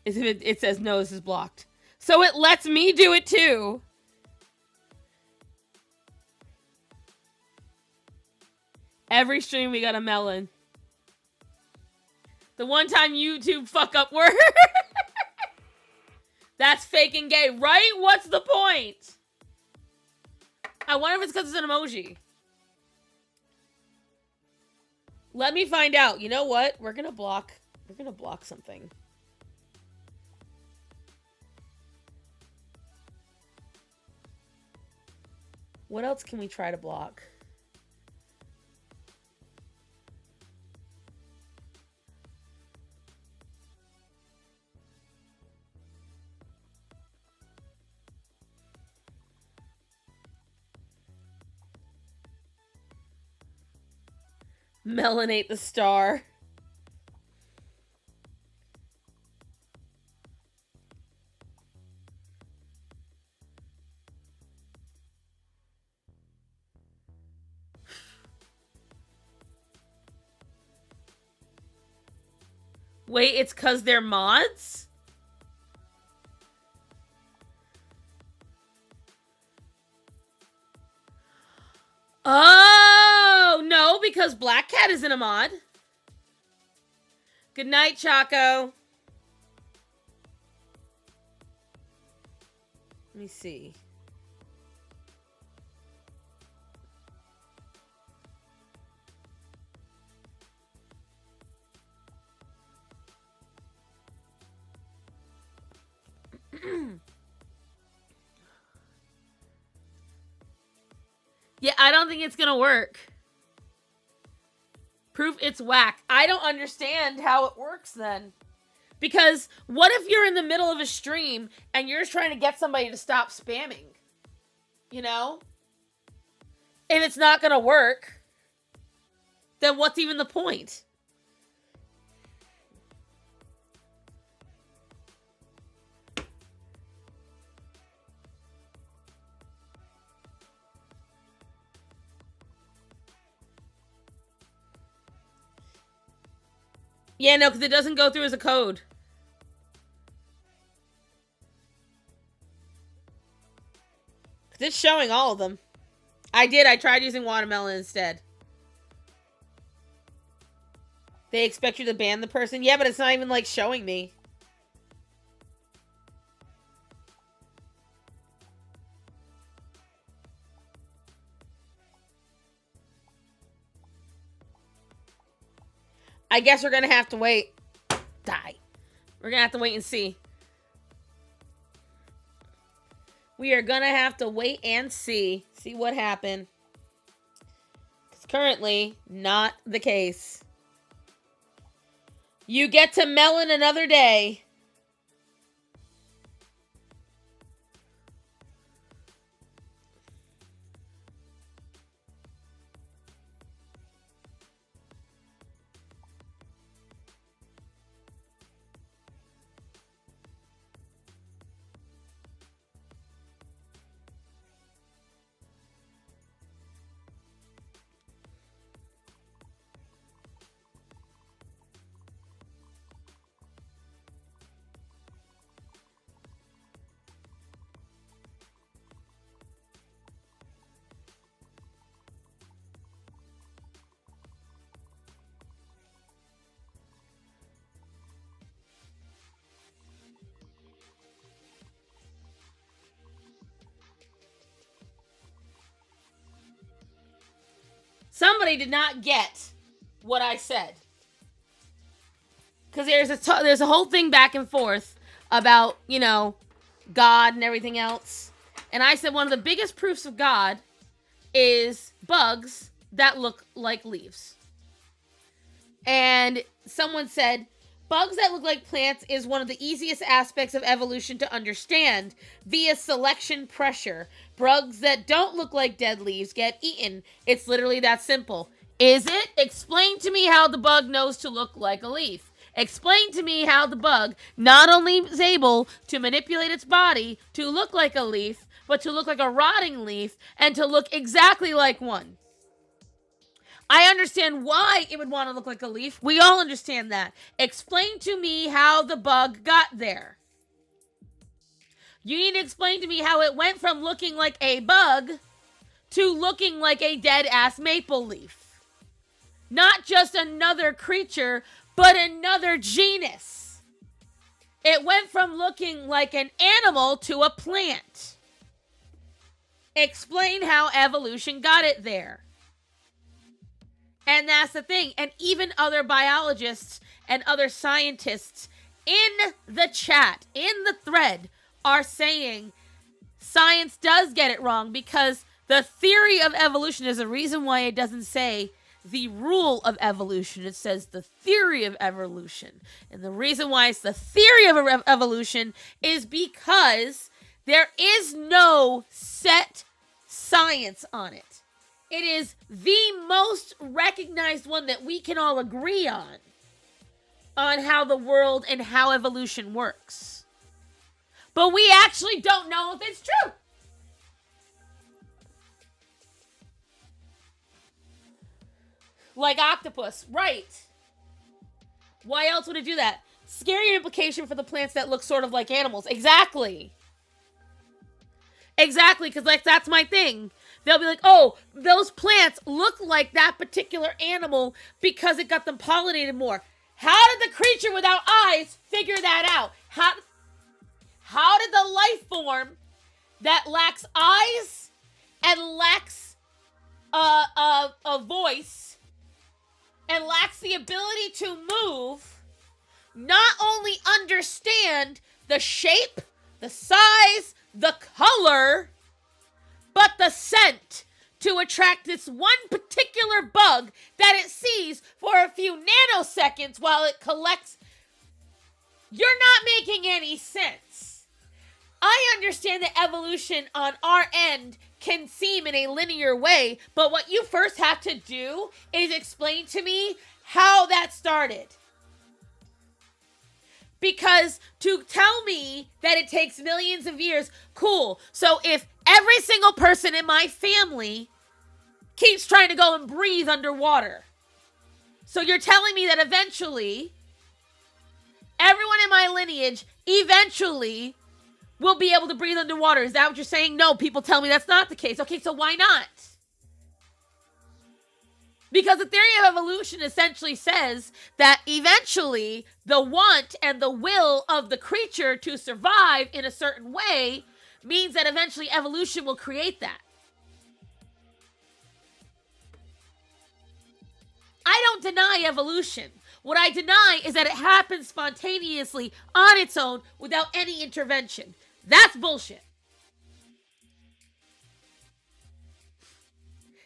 If it says no, this is blocked. So it lets me do it too. Every stream we got a melon. The one time YouTube fuck up word. That's fake and gay, right? What's the point? I wonder if it's because it's an emoji. Let me find out. You know what? We're gonna block something. What else can we try to block? Melanate the star. Wait, it's because they're mods? Oh, no, because Black Cat isn't a mod. Good night, Choco. Let me see. Yeah, I don't think it's gonna work. Proof it's whack. I don't understand how it works then. Because what if you're in the middle of a stream and you're trying to get somebody to stop spamming? You know? And it's not gonna work. Then what's even the point? Yeah, no, because it doesn't go through as a code. It's showing all of them. I tried using watermelon instead. They expect you to ban the person? Yeah, but it's not even, like, showing me. I guess we're gonna have to wait. Die. We're gonna have to wait and see. We are gonna have to wait and see. See what happened. It's currently not the case. You get to melon another day. Somebody did not get what I said. Because there's a whole thing back and forth about, you know, God and everything else. And I said one of the biggest proofs of God is bugs that look like leaves. And someone said, bugs that look like plants is one of the easiest aspects of evolution to understand via selection pressure. Bugs that don't look like dead leaves get eaten. It's literally that simple. Is it? Explain to me how the bug knows to look like a leaf. Explain to me how the bug not only is able to manipulate its body to look like a leaf, but to look like a rotting leaf and to look exactly like one. I understand why it would want to look like a leaf. We all understand that. Explain to me how the bug got there. You need to explain to me how it went from looking like a bug to looking like a dead-ass maple leaf. Not just another creature, but another genus. It went from looking like an animal to a plant. Explain how evolution got it there. And that's the thing. And even other biologists and other scientists in the chat, in the thread, are saying science does get it wrong because the theory of evolution is a reason why it doesn't say the rule of evolution. It says the theory of evolution. And the reason why it's the theory of evolution is because there is no set science on it. It is the most recognized one that we can all agree on how the world and how evolution works. But we actually don't know if it's true. Like octopus, right. Why else would it do that? Scary implication for the plants that look sort of like animals. Exactly. Exactly, because like that's my thing. They'll be like, oh, those plants look like that particular animal because it got them pollinated more. How did the creature without eyes figure that out? How did the life form that lacks eyes and lacks a voice and lacks the ability to move not only understand the shape, the size, the color, but the scent to attract this one particular bug that it sees for a few nanoseconds while it collects? You're not making any sense. I understand that evolution on our end can seem in a linear way, but what you first have to do is explain to me how that started. Because to tell me that it takes millions of years, cool. So if every single person in my family keeps trying to go and breathe underwater, so you're telling me that eventually everyone in my lineage eventually will be able to breathe underwater. Is that what you're saying? No, people tell me that's not the case. Okay, so why not? Because the theory of evolution essentially says that eventually the want and the will of the creature to survive in a certain way means that eventually evolution will create that. I don't deny evolution. What I deny is that it happens spontaneously on its own without any intervention. That's bullshit.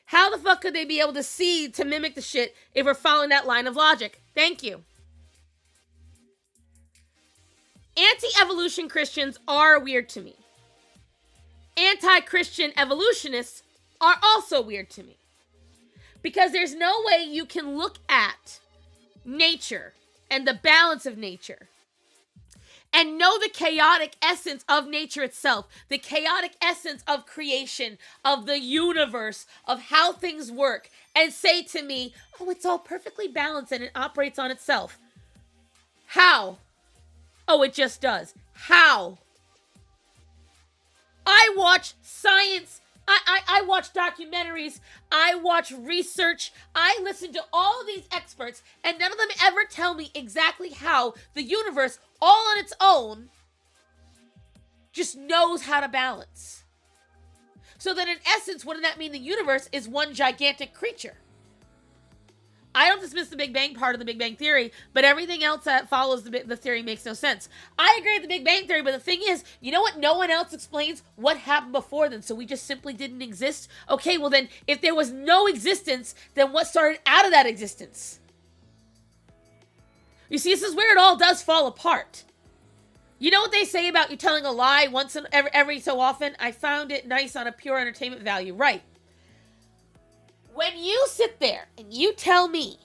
How the fuck could they be able to see to mimic the shit if we're following that line of logic? Thank you. Anti-evolution Christians are weird to me. Anti-Christian evolutionists are also weird to me. Because there's no way you can look at nature and the balance of nature and know the chaotic essence of nature itself, the chaotic essence of creation, of the universe, of how things work, and say to me, oh, it's all perfectly balanced and it operates on itself. How? Oh, it just does. How? I watch science. I watch documentaries. I watch research. I listen to all of these experts, and none of them ever tell me exactly how the universe, all on its own, just knows how to balance. So then in essence, wouldn't that mean the universe is one gigantic creature? I don't dismiss the Big Bang part of the Big Bang Theory, but everything else that follows the theory makes no sense. I agree with the Big Bang Theory, but the thing is, you know what? No one else explains what happened before then, so we just simply didn't exist. Okay, well then, if there was no existence, then what started out of that existence? You see, this is where it all does fall apart. You know what they say about you telling a lie once in every so often? I found it nice on a pure entertainment value. Right. When you sit there and you tell me,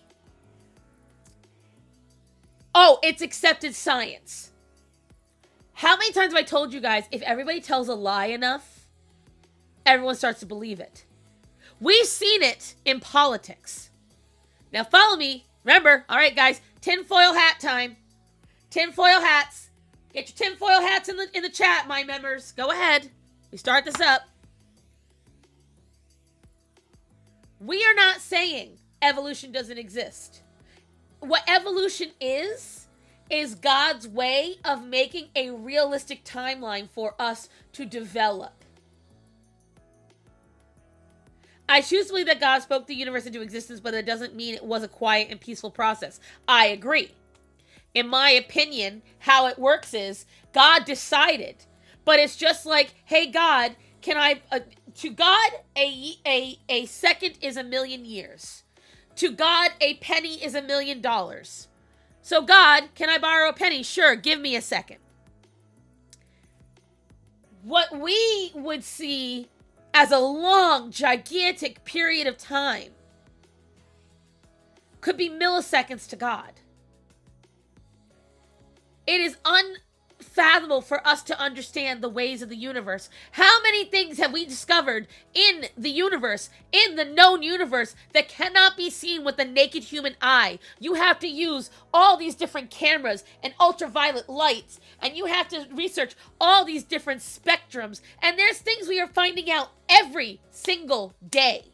oh, it's accepted science. How many times have I told you guys, if everybody tells a lie enough, everyone starts to believe it? We've seen it in politics. Now follow me. Remember, all right, guys, tinfoil hat time. Tinfoil hats. Get your tinfoil hats in the chat, my members. Go ahead. We start this up. We are not saying evolution doesn't exist. What evolution is God's way of making a realistic timeline for us to develop. I choose to believe that God spoke the universe into existence, but that doesn't mean it was a quiet and peaceful process. I agree. In my opinion, how it works is God decided. But it's just like, hey, God, can I... to God, a second is 1,000,000 years. To God, a penny is $1 million. So God, can I borrow a penny? Sure, give me a second. What we would see as a long, gigantic period of time could be milliseconds to God. It is unfathomable for us to understand the ways of the universe. How many things have we discovered in the universe, in the known universe, that cannot be seen with the naked human eye? You have to use all these different cameras and ultraviolet lights, and you have to research all these different spectrums, and there's things we are finding out every single day.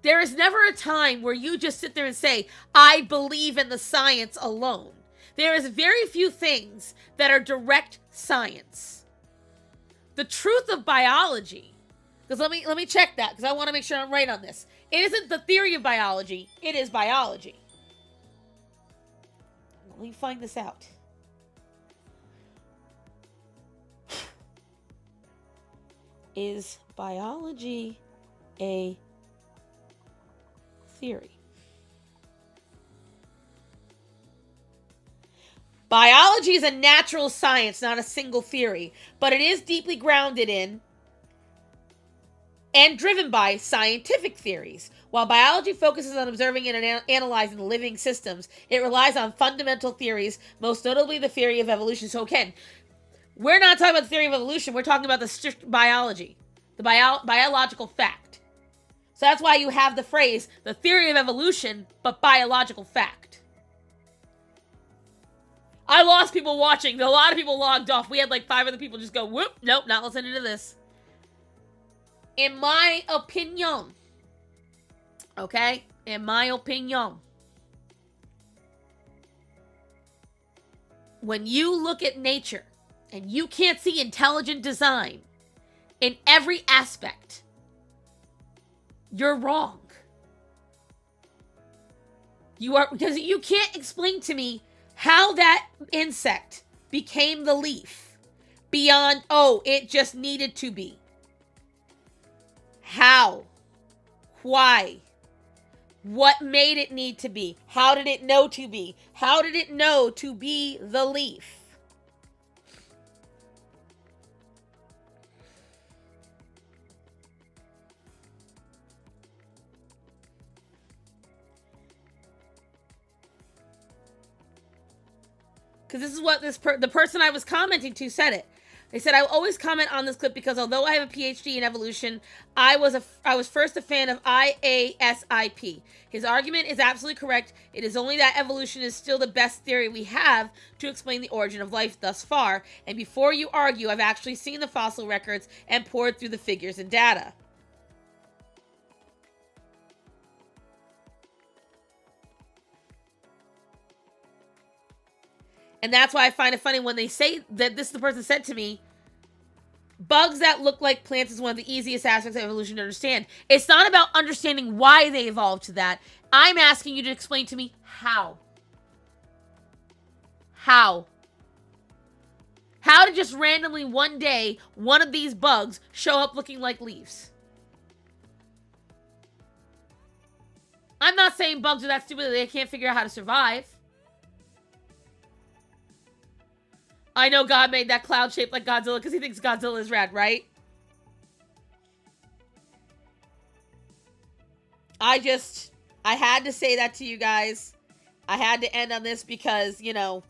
There is never a time where you just sit there and say, I believe in the science alone. There is very few things that are direct science. The truth of biology, because let me check that, because I want to make sure I'm right on this. It isn't the theory of biology, it is biology. Let me find this out. Is biology a theory? Biology is a natural science, not a single theory, but it is deeply grounded in and driven by scientific theories. While biology focuses on observing and analyzing living systems, it relies on fundamental theories, most notably the theory of evolution. So again, we're not talking about the theory of evolution, we're talking about the strict biology, the biological fact. So that's why you have the phrase, the theory of evolution, but biological fact. I lost people watching. A lot of people logged off. We had like 5 other people just go, whoop, nope, not listening to this. In my opinion, okay? In my opinion, when you look at nature and you can't see intelligent design in every aspect, you're wrong. You are, because you can't explain to me how that insect became the leaf beyond, oh, it just needed to be. How? Why? What made it need to be? How did it know to be? How did it know to be the leaf? Because this is what the person I was commenting to said it. They said, I always comment on this clip because although I have a PhD in evolution, I was first a fan of IASIP. His argument is absolutely correct. It is only that evolution is still the best theory we have to explain the origin of life thus far. And before you argue, I've actually seen the fossil records and poured through the figures and data. And that's why I find it funny when they say that this is the person said to me, bugs that look like plants is one of the easiest aspects of evolution to understand. It's not about understanding why they evolved to that. I'm asking you to explain to me how. How? How did just randomly one day, one of these bugs show up looking like leaves? I'm not saying bugs are that stupid that they can't figure out how to survive. I know God made that cloud shaped like Godzilla because he thinks Godzilla is rad, right? I had to say that to you guys. I had to end on this because, you know,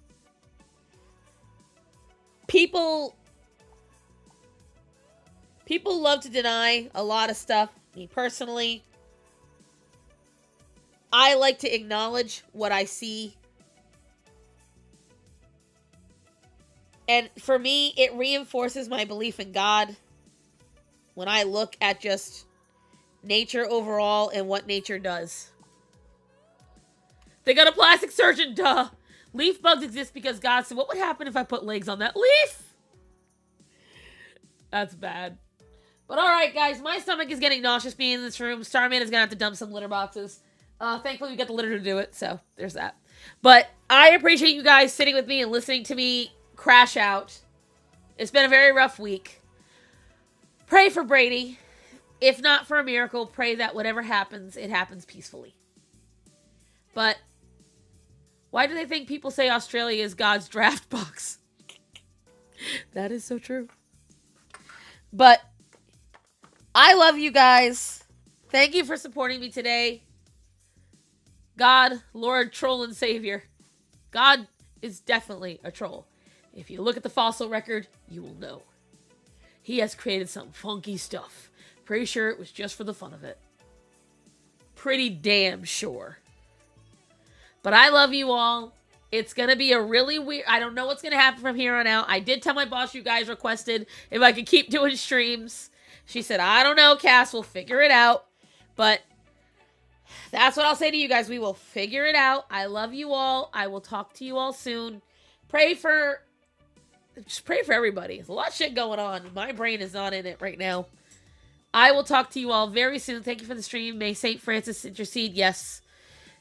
people love to deny a lot of stuff. Me personally, I like to acknowledge what I see. And for me, it reinforces my belief in God when I look at just nature overall and what nature does. They got a plastic surgeon, duh. Leaf bugs exist because God said, what would happen if I put legs on that leaf? That's bad. But alright, guys, my stomach is getting nauseous being in this room. Starman is going to have to dump some litter boxes. Thankfully, we got the litter to do it, so there's that. But I appreciate you guys sitting with me and listening to me crash out. It's been a very rough week. Pray for Brady. If not for a miracle, pray that whatever happens, it happens peacefully. But why do they think people say Australia is God's draft box? That is so true. But I love you guys. Thank you for supporting me today. God, Lord, Troll, and Savior, God is definitely a troll. If you look at the fossil record, you will know. He has created some funky stuff. Pretty sure it was just for the fun of it. Pretty damn sure. But I love you all. It's going to be a really weird... I don't know what's going to happen from here on out. I did tell my boss you guys requested if I could keep doing streams. She said, I don't know, Cass. We'll figure it out. But that's what I'll say to you guys. We will figure it out. I love you all. I will talk to you all soon. Just pray for everybody. There's a lot of shit going on. My brain is not in it right now. I will talk to you all very soon. Thank you for the stream. May St. Francis intercede. Yes.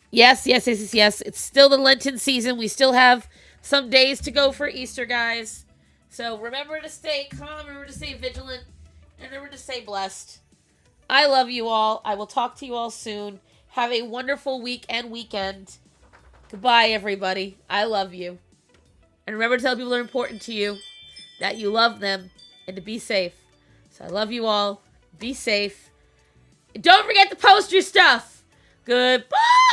Yes. It's still the Lenten season. We still have some days to go for Easter, guys. So remember to stay calm. Remember to stay vigilant. And remember to stay blessed. I love you all. I will talk to you all soon. Have a wonderful week and weekend. Goodbye, everybody. I love you. And remember to tell people that are important to you that you love them and to be safe. So I love you all. Be safe. And don't forget to post your stuff. Goodbye.